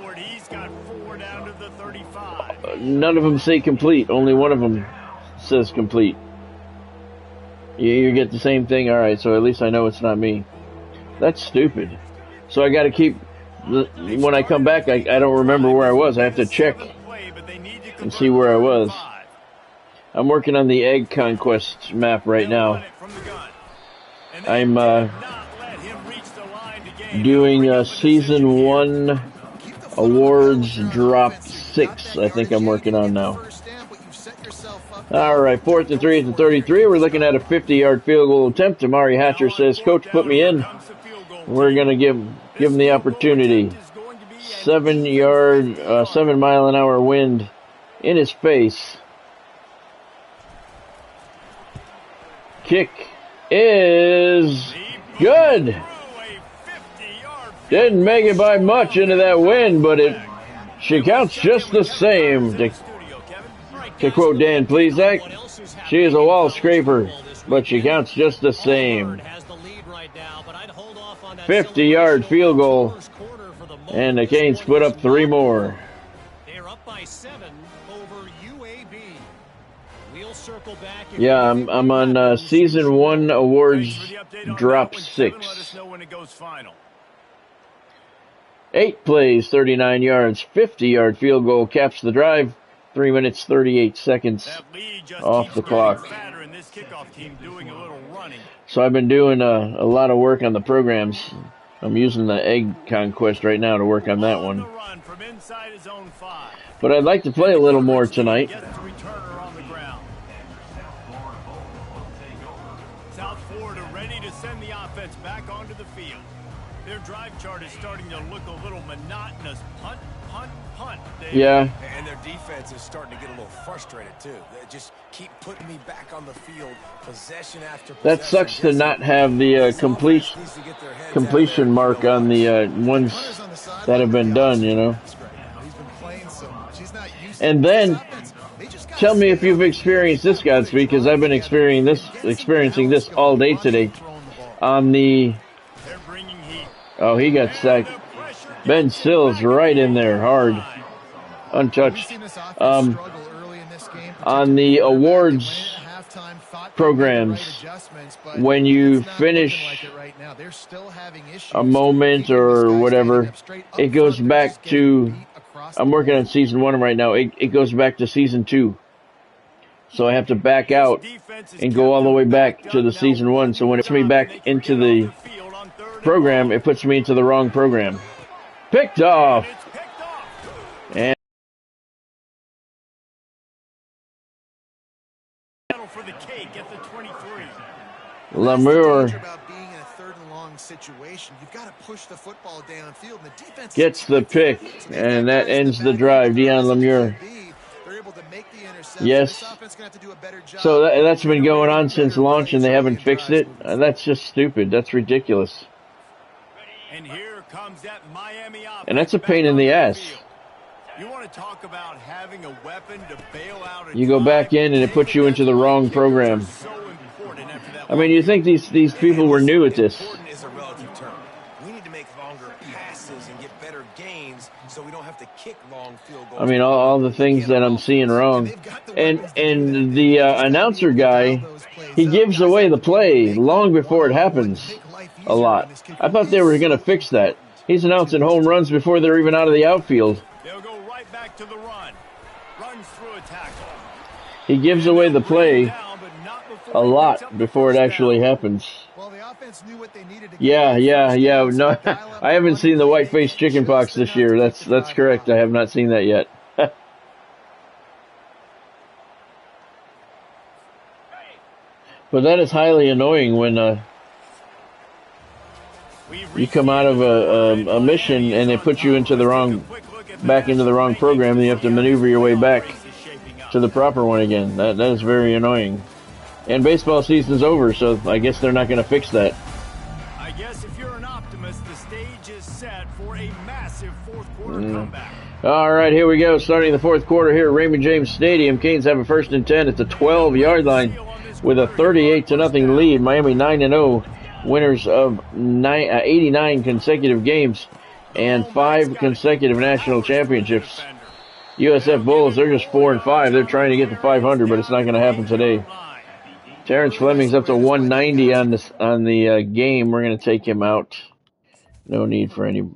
none of them say complete. Only one of them says complete. You get the same thing. All right, so at least I know it's not me. That's stupid. So I got to keep. When I come back, I don't remember where I was. I have to check and see where I was. I'm working on the Egg Conquest map right now. I'm doing Season 1 Awards Drop 6. I think I'm working on now. All right, 4th and 3 at the 33. We're looking at a 50-yard field goal attempt. Amari Hatcher says, "Coach, put me in." We're going to give him the opportunity. 7-mile-an-hour wind in his face. Kick is good. Didn't make it by much into that wind, but she counts just the same. To quote Dan Plesac, she is a wall scraper, but she counts just the same. 50-yard field goal, and the Canes put up 3 more. They're up by 7 over UAB. We'll circle back. Yeah, I'm on season 1 awards drop 6. 8 plays, 39 yards, 50-yard field goal caps the drive. 3 minutes, 38 seconds off the clock. So I've been doing a lot of work on the programs. I'm using the Egg Conquest right now to work on that one. But I'd like to play a little more tonight. South Florida ready to send the offense back onto the field. Their drive chart is starting to look a little monotonous. Punt, punt, punt. Yeah. And their defense is starting to get a little frustrated, too. They just keep putting me back on the field, possession after possession. That sucks to not have the completion mark on the ones that have been done, you know. And then, tell me if you've experienced this, Godspeed, because I've been experiencing this all day today. On the... Oh, he got sacked. Ben Sills right in there, hard, untouched. On the awards programs, when you finish a moment or whatever, it goes back to, I'm working on season 1 right now, it goes back to season 2. So I have to back out and go all the way back to the season 1. So when it puts me back into the program, it puts me into the wrong program. Picked off. And Lemure gets the pick, and that ends the drive. Deion Lemure. Yes. So that's been going on since launch, and they haven't fixed it. That's just stupid. That's ridiculous. And here comes that Miami offense. And that's a pain in the ass. You want to talk about having a weapon to bail out a you go back in and it puts you into the wrong program. I mean, you think these people were new at this. Is a relative term. We need to make longer passes and get better gains so we don't have to kick long field goals. I mean, all the things that I'm seeing wrong. And the announcer guy, he gives away the play long before it happens. A lot. I thought they were going to fix that. He's announcing home runs before they're even out of the outfield. They'll go right back to the run. Runs through a tackle. He gives away the play a lot before it actually happens. Yeah. No, I haven't seen the white-faced chickenpox this year. That's correct. I have not seen that yet. But that is highly annoying when you come out of a mission and they put you into the back into the wrong program, and you have to maneuver your way back to the proper one again. That is very annoying. And baseball season's over, so I guess they're not going to fix that. I guess if you're an optimist, the stage is set for a massive fourth quarter comeback. All right, here we go. Starting the fourth quarter here at Raymond James Stadium. Canes have a 1st and 10 at the 12-yard line with a 38-0 lead. Miami 9-0. Winners of 89 consecutive games and 5 consecutive national championships. USF Bulls, they're just 4-5. They're trying to get to 500, but it's not going to happen today. Terrence Fleming's up to 190 on the game. We're going to take him out. No need for any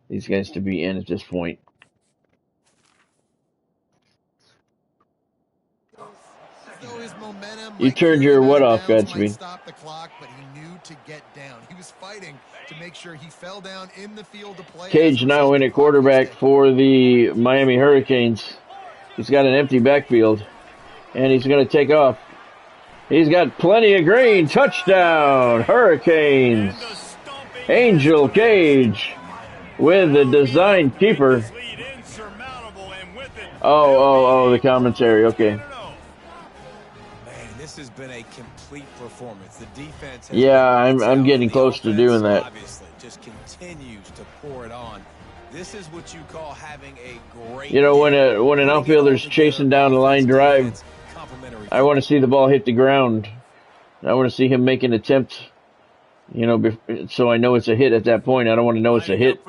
these guys to be in at this point. You turned your what off, Godspeed? Stop the clock, but he knew to get down. He was fighting to make sure he fell down in the field to play. Cage now in at quarterback for the Miami Hurricanes. He's got an empty backfield, and he's going to take off. He's got plenty of green. Touchdown, Hurricanes. Angel Cage with the design keeper. Oh, the commentary. Okay. Man, this has been a complete performance. The defense has Yeah, I'm getting close to doing that. Obviously, just continues to pour it on. This is what you call having a great. You know, when an outfielder's chasing down a line drive, I want to see the ball hit the ground. I want to see him make an attempt. You know, so I know it's a hit at that point. I don't want to know it's a hit.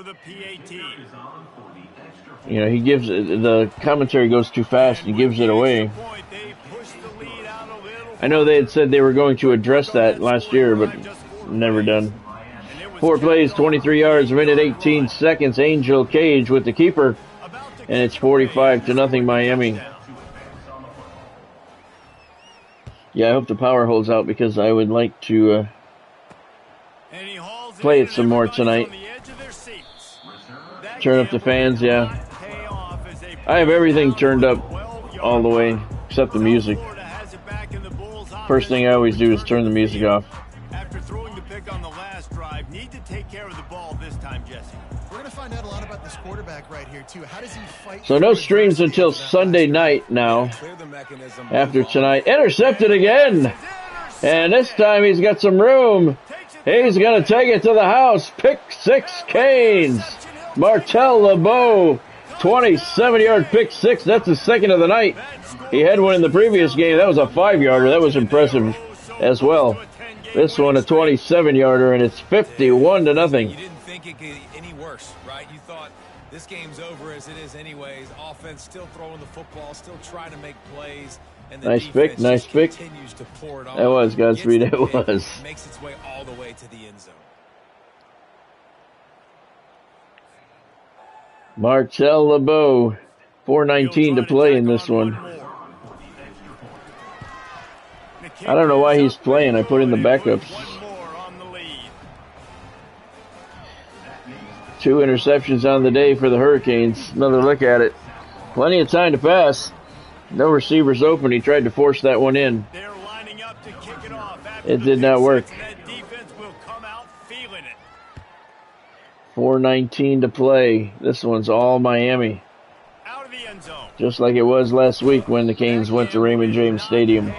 You know, he gives the commentary goes too fast. He gives it away. I know they had said they were going to address that last year, but never done. 4 plays, 23 yards, a minute 18 seconds. Angel Cage with the keeper, and it's 45-0 Miami. Yeah, I hope the power holds out because I would like to play it some more tonight. Turn up the fans, yeah. I have everything turned up all the way except the music. First thing I always do is turn the music off. After throwing the pick on the last drive, need to take care of the ball this time, Jesse. We're going to find out a lot about this quarterback right here, too. How does he fight? So no streams until Sunday night now. After tonight. Intercepted again. And this time he's got some room. He's going to take it to the house. Pick 6 Canes. Martel LeBeau. 27-yard pick 6. That's the second of the night. He had one in the previous game. That was a 5-yarder. That was impressive as well. This one a 27-yarder, and it's 51-0. You didn't think it could get any worse, right? You thought this game's over as it is anyways. Offense still throwing the football, still trying to make plays. And the nice pick, nice pick. Continues to pour it on. That was, Godspeed, it was. Makes its way all the way to the end zone. Martel LeBeau, 4:19 to play in this one. I don't know why he's playing. I put in the backups. 2 interceptions on the day for the Hurricanes. Another look at it. Plenty of time to pass. No receivers open. He tried to force that one in. It did not work. 4:19 to play. This one's all Miami. Just like it was last week when the Canes went to Raymond James Stadium.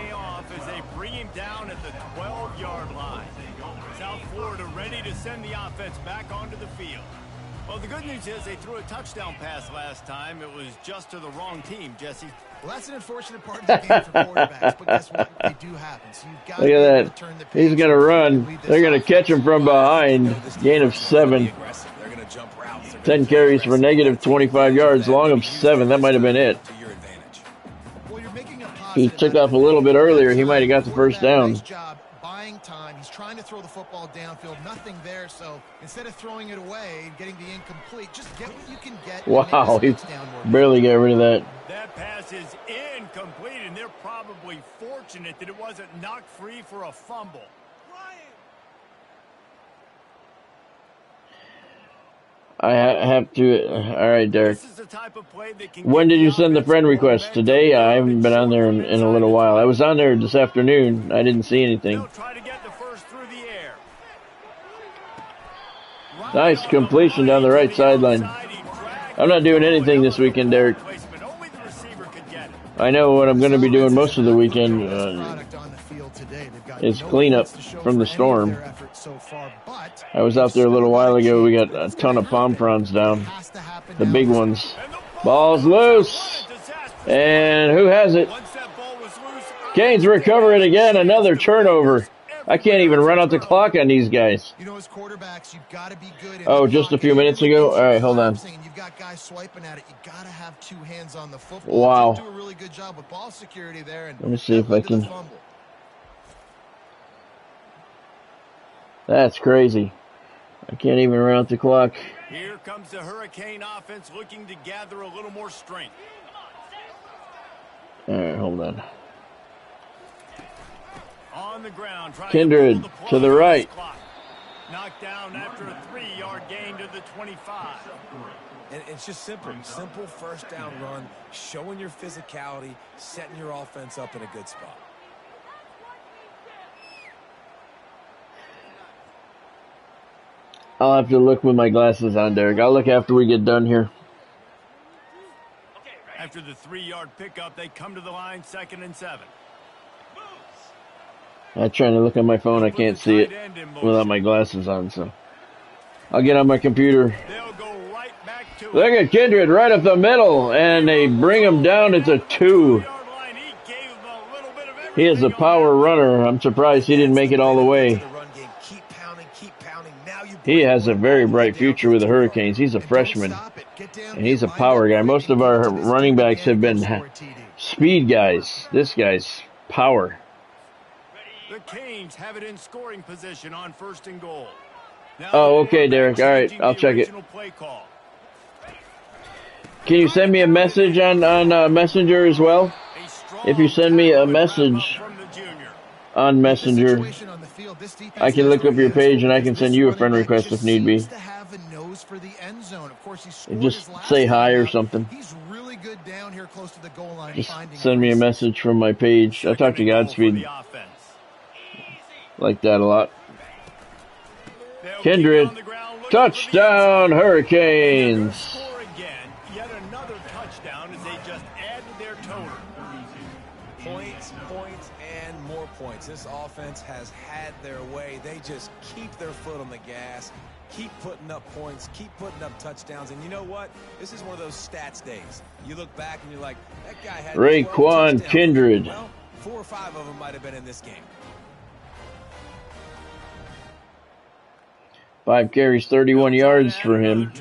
Is they threw a touchdown pass last time. It was just to the wrong team, Jesse. Well, that's an unfortunate part of the game for quarterbacks, but guess what? They do happen. So you've got look at that. He's going to run. They're going to catch him from behind. Gain of 7. 10 carries for negative 25 yards. Long of 7. That might have been it. He took off a little bit earlier. He might have got the first down. Time. He's trying to throw the football downfield. Nothing there, so instead of throwing it away and getting the incomplete, just get what you can get. Wow, he barely got rid of that. That pass is incomplete, and they're probably fortunate that it wasn't knocked free for a fumble. I have to. All right, Derek. When did you send the friend request? Today? I haven't been on there in a little while. I was on there this afternoon. I didn't see anything. Nice completion down the right sideline. I'm not doing anything this weekend, Derek. I know what I'm going to be doing most of the weekend is cleanup from the storm. I was out there a little while ago. We got a ton of palm fronds down. The big ones. Ball's loose. And who has it? Canes recover it again. Another turnover. I can't even run out the clock on these guys. You know, as quarterbacks, you've got to be good. Oh, just a few minutes ago? All right, hold on. You've got guys swiping at it. You got to have 2 hands on the football. Wow. Do a really good job with ball security there. And let me see if I can. That's crazy. I can't even run out the clock. Here comes the Hurricane offense looking to gather a little more strength. All right, hold on. On the ground, Kindred to the right. Knocked down after a 3-yard gain to the 25. And it's just simple first down run, showing your physicality, setting your offense up in a good spot. I'll have to look with my glasses on, Derek. I'll look after we get done here. After the 3-yard pickup, they come to the line, 2nd and 7. I'm trying to look on my phone. I can't see it without my glasses on, so I'll get on my computer. They'll go right back to Look at Kindred right up the middle, and they bring him down at the 2. He is a power runner. I'm surprised he didn't make it all the way. He has a very bright future with the Hurricanes. He's a freshman, and he's a power guy. Most of our running backs have been speed guys. This guy's power. The Canes have it in scoring position on 1st and goal. Oh, okay, Derek. All right, I'll check it. Can you send me a message on Messenger as well? If you send me a message on Messenger, I can look up your page and I can send you a friend request if need be. Just say hi or something. Just send me a message from my page. I talk to Godspeed like that a lot. Kindred, touchdown Hurricanes. Yet another touchdown as they just add to their total. Points, and more points. This offense has had their way. They just keep their foot on the gas, keep putting up points, keep putting up touchdowns. And you know what? This is one of those stats days. You look back and you're like, that guy had Raekwon Kindred. Well, 4 or 5 of them might have been in this game. 5 carries, 31 yards for him.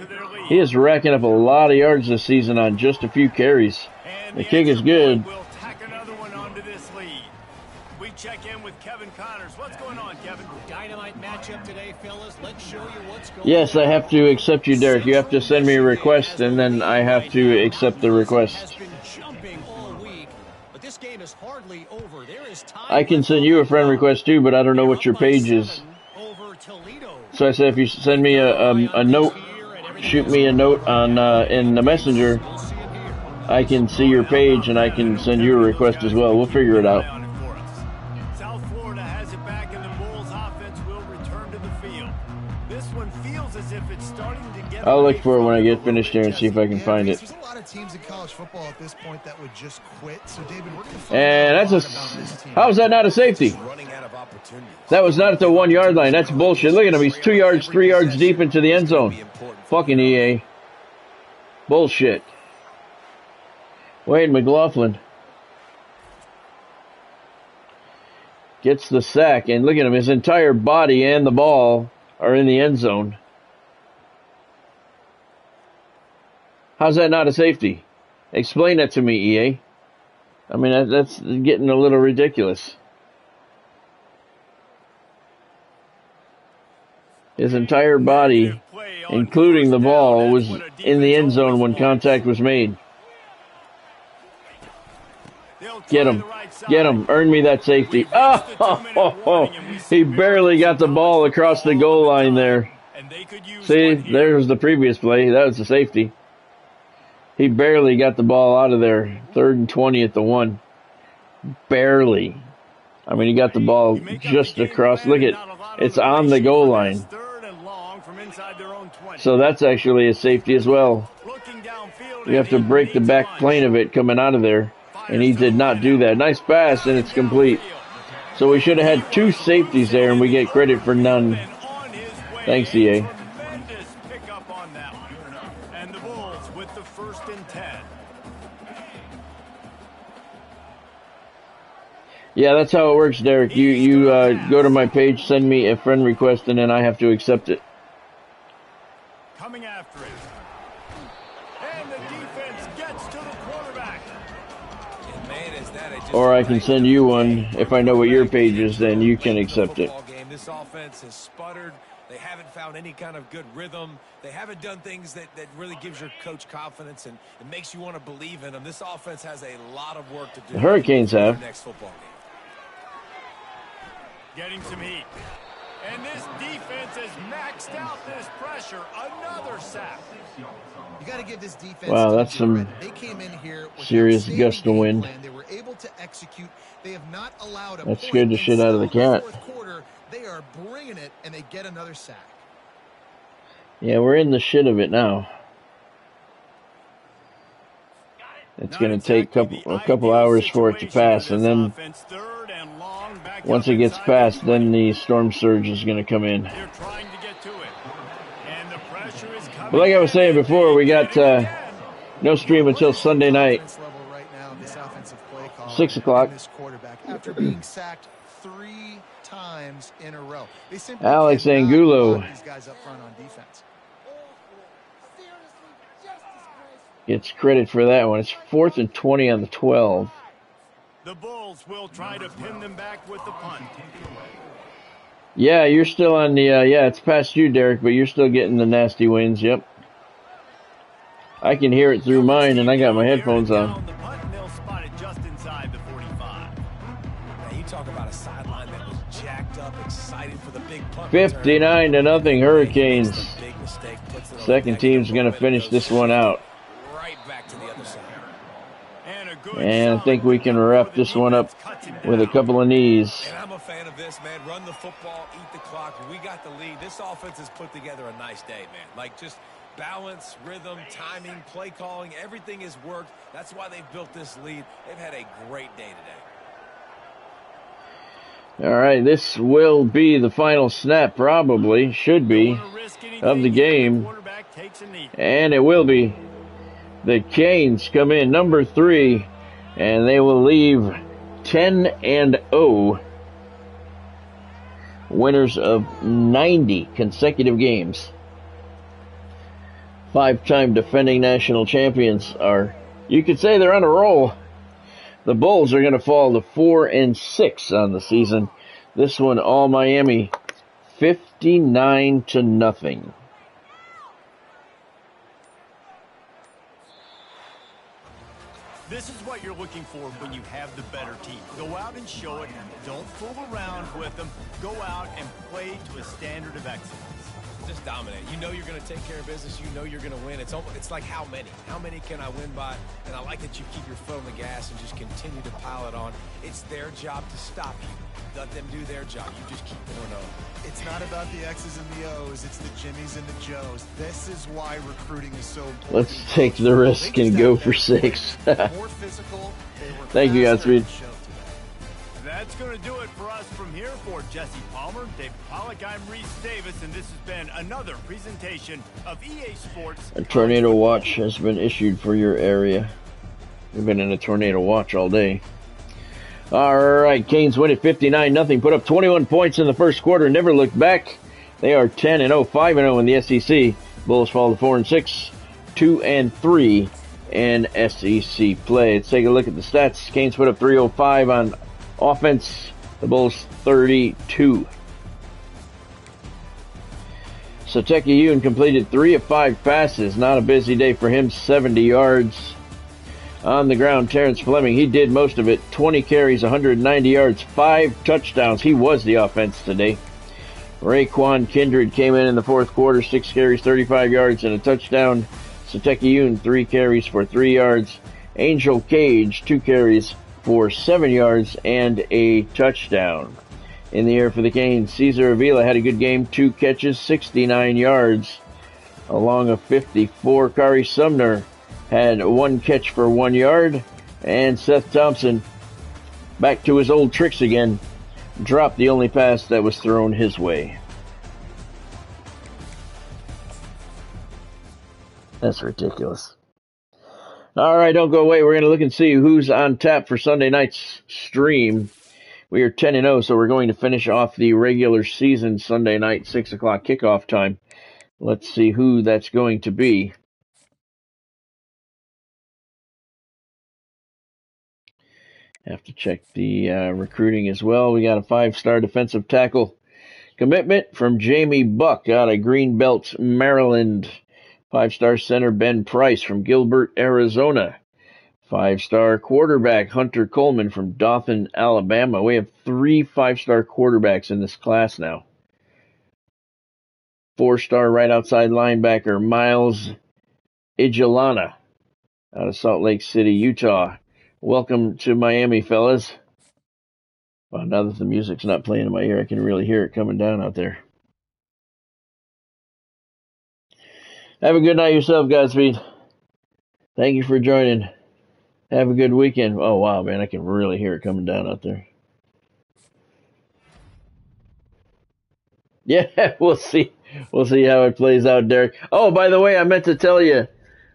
He is racking up a lot of yards this season on just a few carries. The kick is good. We'll tack another one onto this lead. We check in with Kevin Connors. What's going on, Kevin? Dynamite matchup today, fellas. Let's show you what's going on. Yes, I have to accept you, Derek. You have to send me a request, and then I have to accept the request. I can send you a friend request too, but I don't know what your page is. So I said if you send me a note, shoot me a note on in the messenger, I can see your page and I can send you a request as well. We'll figure it out. South Florida has it back and the Bulls offense will return to the field. This one feels as if it's starting to get. I'll look for it when I get finished here and see if I can find it. There's a lot of teams in college football at this point that would just quit. So David, we're going to And that's how is that not a safety? That was not at the 1 yard line. That's bullshit. Look at him. He's 2 yards, 3 yards deep into the end zone. Fucking EA. Bullshit. Wade McLaughlin gets the sack, and look at him. His entire body and the ball are in the end zone. How's that not a safety? Explain that to me, EA. I mean, that's getting a little ridiculous. His entire body, including the ball, was in the end zone when contact was made. Get him. Get him. Earn me that safety. Oh, he barely got the ball across the goal line there. See, there's the previous play. That was the safety. He barely got the ball out of there. 3rd and 20 at the 1. Barely. I mean, he got the ball just across. Look at, it's on the goal line. So that's actually a safety as well. You have to break the back plane of it coming out of there. And he did not do that. Nice pass, and it's complete. So we should have had 2 safeties there, and we get credit for none. Thanks, EA. And the Bulls with the 1st and 10. Yeah, that's how it works, Derek. You go to my page, send me a friend request, and then I have to accept it. Coming after it. And the defense gets to the quarterback. Or I can send you one. If I know what your page is, then you can accept it. This offense has sputtered. They haven't found any kind of good rhythm. They haven't done things that really gives your coach confidence and it makes you want to believe in them. This offense has a lot of work to do. The Hurricanes have. Next football game. Getting some heat. And this defense has maxed out this pressure. Another sack. You got to give this defense. Wow, that's some they came in here with serious gust of wind. They were able to execute. They have not allowed a that scared the shit out of the cat. Fourth quarter, they are bringing it, and they get another sack. Yeah, we're in the shit of it now. It's going to take a couple hours for it to pass, and then once it gets past, then the storm surge is going to come in. But like I was saying before, we got no stream until Sunday night, 6 o'clock. After being sacked 3 times in a row, Alex Angulo gets credit for that one. It's 4th and 20 on the 12. The Bulls will try to pin them back with the punt. Yeah, you're still on the, yeah, it's past you, Derek, but you're still getting the nasty winds, yep. I can hear it through mine, and I got my headphones on. The punt mill spotted just inside the 45. Now you talk about a sideline that was jacked up, excited for the big punt. 59-0 Hurricanes. Second team's going to finish this one out. Right back to the other side. And I think we can wrap this one up with a couple of knees. And I'm a fan of this, man. Run the football, eat the clock. We got the lead. This offense has put together a nice day, man. Like, just balance, rhythm, timing, play calling, everything has worked. That's why they've built this lead. They've had a great day today. All right, this will be the final snap, probably, should be, of the game. And it will be. The Canes come in number 3, and they will leave 10-0, winners of 90 consecutive games. 5-time defending national champions are, you could say they're on a roll. The Bulls are going to fall to 4-6 on the season. This one, all Miami, 59-0. This is what you're looking for when you have the better team. Go out and show it. Don't fool around with them. Go out and play to a standard of excellence. Just dominate. You know you're going to take care of business. You know you're going to win. It's like how many? How many can I win by? And I like that you keep your foot on the gas and just continue to pile it on. It's their job to stop you. Let them do their job. You just keep going on. It's not about the X's and the O's. It's the Jimmies and the Joes. This is why recruiting is so important. Let's take the risk and go for 6. More physical. Thank you, Godspeed. That's going to do it for us from here. For Jesse Palmer, David Pollack, I'm Reese Davis, and this has been another presentation of EA Sports. A tornado watch has been issued for your area. We've been in a tornado watch all day. All right, Canes win at 59-0. Put up 21 points in the first quarter. Never looked back. They are 10-0, 5-0 in the SEC. Bulls fall to 4-6, 2-3 in SEC play. Let's take a look at the stats. Canes put up 305 on offense. The Bulls 32. Sateki Yoon completed 3 of 5 passes. Not a busy day for him. 70 yards. On the ground, Terrence Fleming, he did most of it. 20 carries, 190 yards, 5 touchdowns. He was the offense today. Raekwon Kindred came in the fourth quarter, 6 carries, 35 yards, and a touchdown. Sateki Yoon, 3 carries for 3 yards. Angel Cage, 2 carries for 7 yards and a touchdown. In the air for the Canes, Cesar Avila had a good game, 2 catches, 69 yards, along of 54. Kari Sumner had 1 catch for 1 yard, and Seth Thompson, back to his old tricks again, dropped the only pass that was thrown his way. That's ridiculous. All right, don't go away. We're going to look and see who's on tap for Sunday night's stream. We are 10-0, so we're going to finish off the regular season Sunday night, 6 o'clock kickoff time. Let's see who that's going to be. Have to check the recruiting as well. We got a 5-star defensive tackle commitment from Jamie Buck out of Greenbelt, Maryland. 5-star center Ben Price from Gilbert, Arizona. 5-star quarterback Hunter Coleman from Dothan, Alabama. We have 3 5-star quarterbacks in this class now. 4-star right outside linebacker Miles Ijilana out of Salt Lake City, Utah. Welcome to Miami, fellas. Well, now that the music's not playing in my ear, I can really hear it coming down out there. Have a good night yourself, Godspeed. Thank you for joining. Have a good weekend. Oh, wow, man. I can really hear it coming down out there. Yeah, we'll see. We'll see how it plays out, Derek. Oh, by the way, I meant to tell you,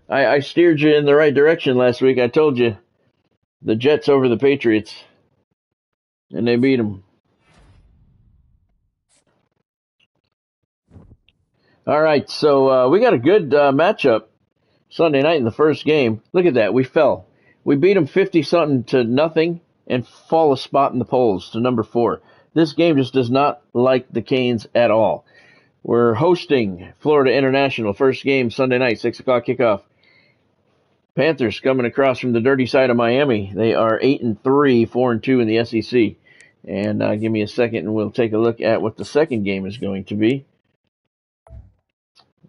I steered you in the right direction last week. I told you the Jets over the Patriots, and they beat them. All right, so we got a good matchup Sunday night in the first game. Look at that. We fell. We beat them 50-something to nothing and fall a spot in the polls to number 4. This game just does not like the Canes at all. We're hosting Florida International. First game Sunday night, 6 o'clock kickoff. Panthers coming across from the dirty side of Miami. They are 8-3, 4-2 in the SEC. And give me a second, and we'll take a look at what the second game is going to be.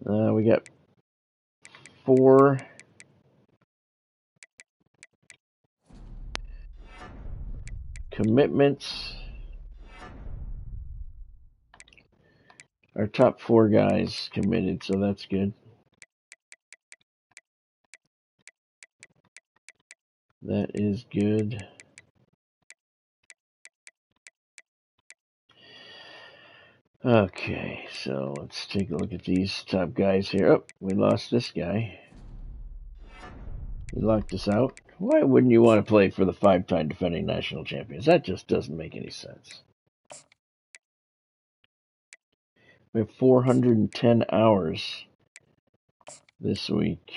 We got 4 commitments. Our top 4 guys committed, so that's good. That is good. Okay, so let's take a look at these top guys here. Oh, we lost this guy. We locked us out. Why wouldn't you want to play for the 5-time defending national champions? That just doesn't make any sense. We have 410 hours this week.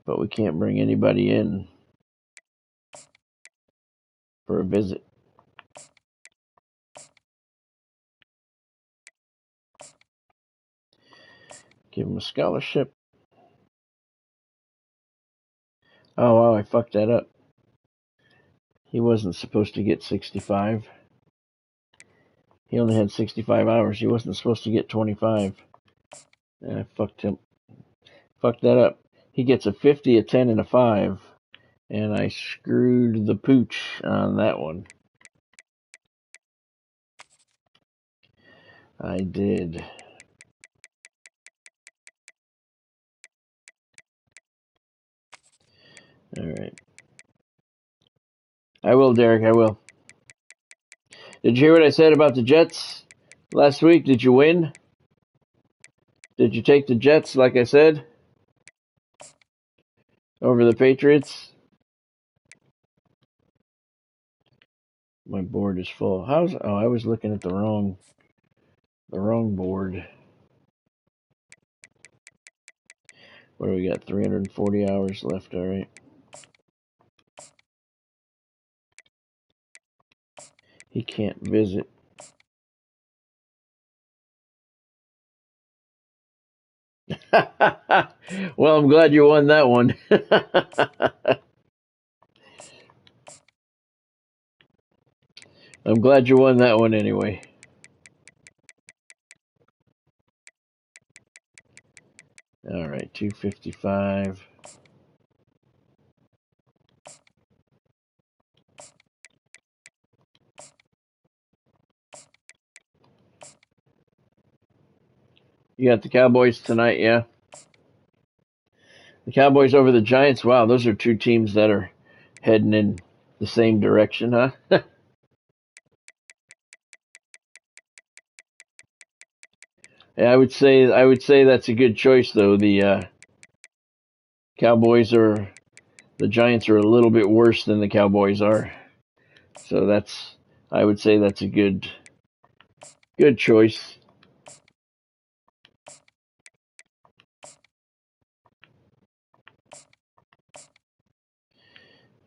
But we can't bring anybody in for a visit. Give him a scholarship. Oh, wow, I fucked that up. He wasn't supposed to get 65. He only had 65 hours. He wasn't supposed to get 25. And I fucked that up. He gets a 50, a 10, and a 5. And I screwed the pooch on that one. I did. All right. I will, Derek. I will. Did you hear what I said about the Jets last week? Did you win? Did you take the Jets, like I said, over the Patriots? My board is full. Oh, I was looking at the wrong board. What do we got? 340 hours left, all right. He can't visit. Well, I'm glad you won that one. I'm glad you won that one anyway. All right, 255. You got the Cowboys tonight, yeah? The Cowboys over the Giants. Wow, those are 2 teams that are heading in the same direction, huh? Yeah, I would say that's a good choice, though. The the Giants are a little bit worse than the Cowboys are, so I would say that's a good choice.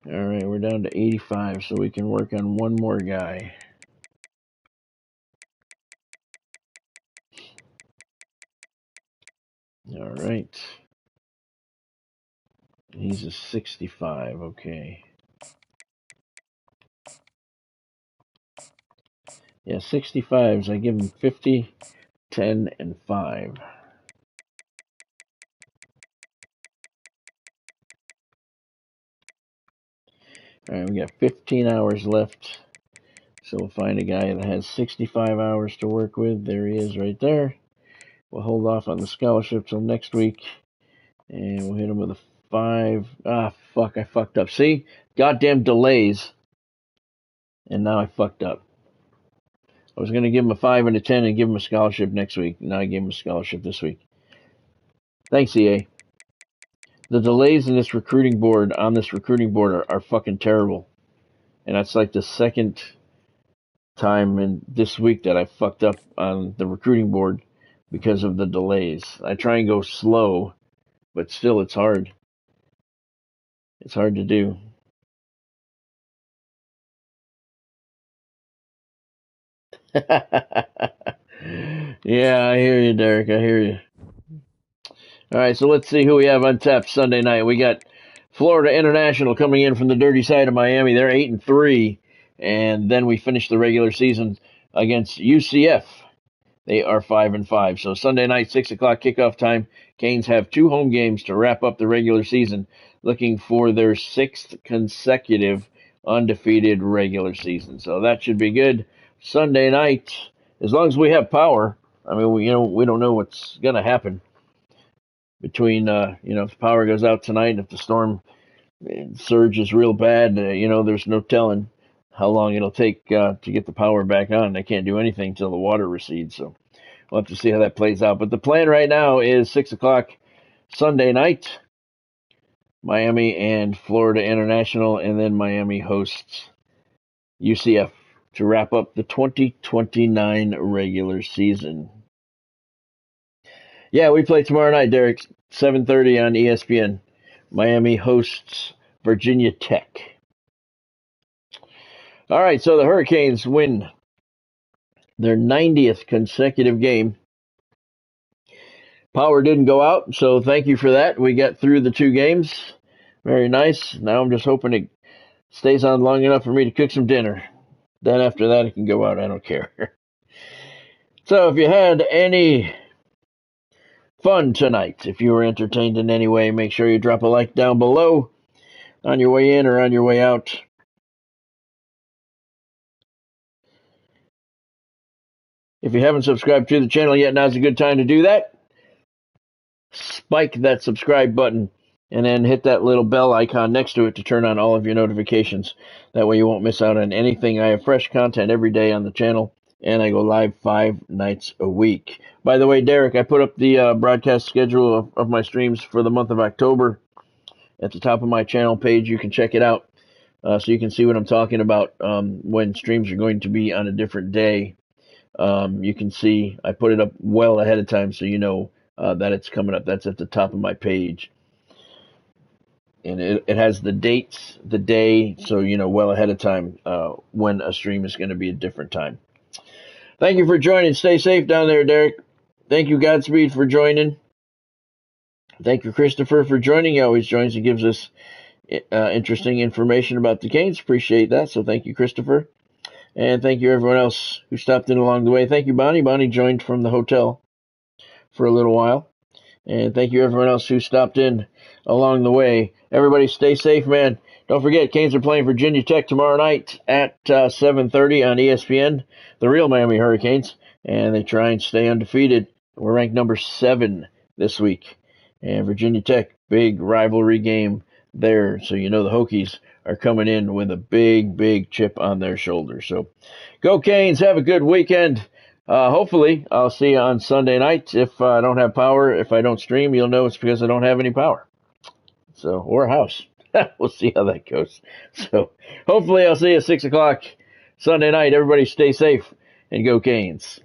All right, we're down to 85, so we can work on one more guy. All right. He's a 65, okay. Yeah, 65s. I give him 50, 10, and 5. All right, we got 15 hours left. So we'll find a guy that has 65 hours to work with. There he is right there. We'll hold off on the scholarship till next week, and we'll hit them with a 5. Ah, fuck, I fucked up. See? Goddamn delays, and now I fucked up. I was going to give him a 5 and a 10 and give him a scholarship next week. Now I gave him a scholarship this week. Thanks, EA. The delays in this recruiting board, are fucking terrible. And that's like the second time in this week that I fucked up on the recruiting board because of the delays. I try and go slow, but still it's hard. It's hard to do. Yeah, I hear you, Derek. I hear you. All right, so let's see who we have on tap Sunday night. We got Florida International coming in from the dirty side of Miami. They're 8-3, and then we finish the regular season against UCF. They are 5-5. So Sunday night, 6:00 kickoff time. Canes have 2 home games to wrap up the regular season, looking for their 6th consecutive undefeated regular season. So that should be good. Sunday night, as long as we have power. I mean, we don't know what's going to happen between if the power goes out tonight, if the storm surge is real bad, there's no telling how long it'll take to get the power back on. They can't do anything until the water recedes, so we'll have to see how that plays out. But the plan right now is 6:00 Sunday night, Miami and Florida International, and then Miami hosts UCF to wrap up the 2029 regular season. Yeah, we play tomorrow night, Derek, 7:30 on ESPN. Miami hosts Virginia Tech. All right, so the Hurricanes win their 90th consecutive game. Power didn't go out, so thank you for that. We got through the 2 games. Very nice. Now I'm just hoping it stays on long enough for me to cook some dinner. Then after that, it can go out. I don't care. So if you had any fun tonight, if you were entertained in any way, make sure you drop a like down below on your way in or on your way out. If you haven't subscribed to the channel yet, now's a good time to do that. Spike that subscribe button and then hit that little bell icon next to it to turn on all of your notifications. That way you won't miss out on anything. I have fresh content every day on the channel, and I go live 5 nights a week. By the way, Derek, I put up the broadcast schedule of my streams for the month of October at the top of my channel page. You can check it out so you can see what I'm talking about when streams are going to be on a different day. You can see I put it up well ahead of time so you know that it's coming up. That's at the top of my page. And it has the dates, the day, so you know well ahead of time when a stream is going to be a different time. Thank you for joining. Stay safe down there, Derek. Thank you, Godspeed, for joining. Thank you, Christopher, for joining. He always joins and gives us interesting information about the Canes. Appreciate that. So thank you, Christopher. And thank you, everyone else who stopped in along the way. Thank you, Bonnie. Bonnie joined from the hotel for a little while. And thank you, everyone else who stopped in along the way. Everybody stay safe, man. Don't forget, Canes are playing Virginia Tech tomorrow night at 7:30 on ESPN, the real Miami Hurricanes. And they try and stay undefeated. We're ranked number 7 this week. And Virginia Tech, big rivalry game there. So you know the Hokies are coming in with a big, big chip on their shoulder. So go Canes. Have a good weekend. Hopefully, I'll see you on Sunday night. If I don't have power, if I don't stream, you'll know it's because I don't have any power. So, or a house. We'll see how that goes. So, hopefully, I'll see you at 6 o'clock Sunday night. Everybody stay safe and go Canes.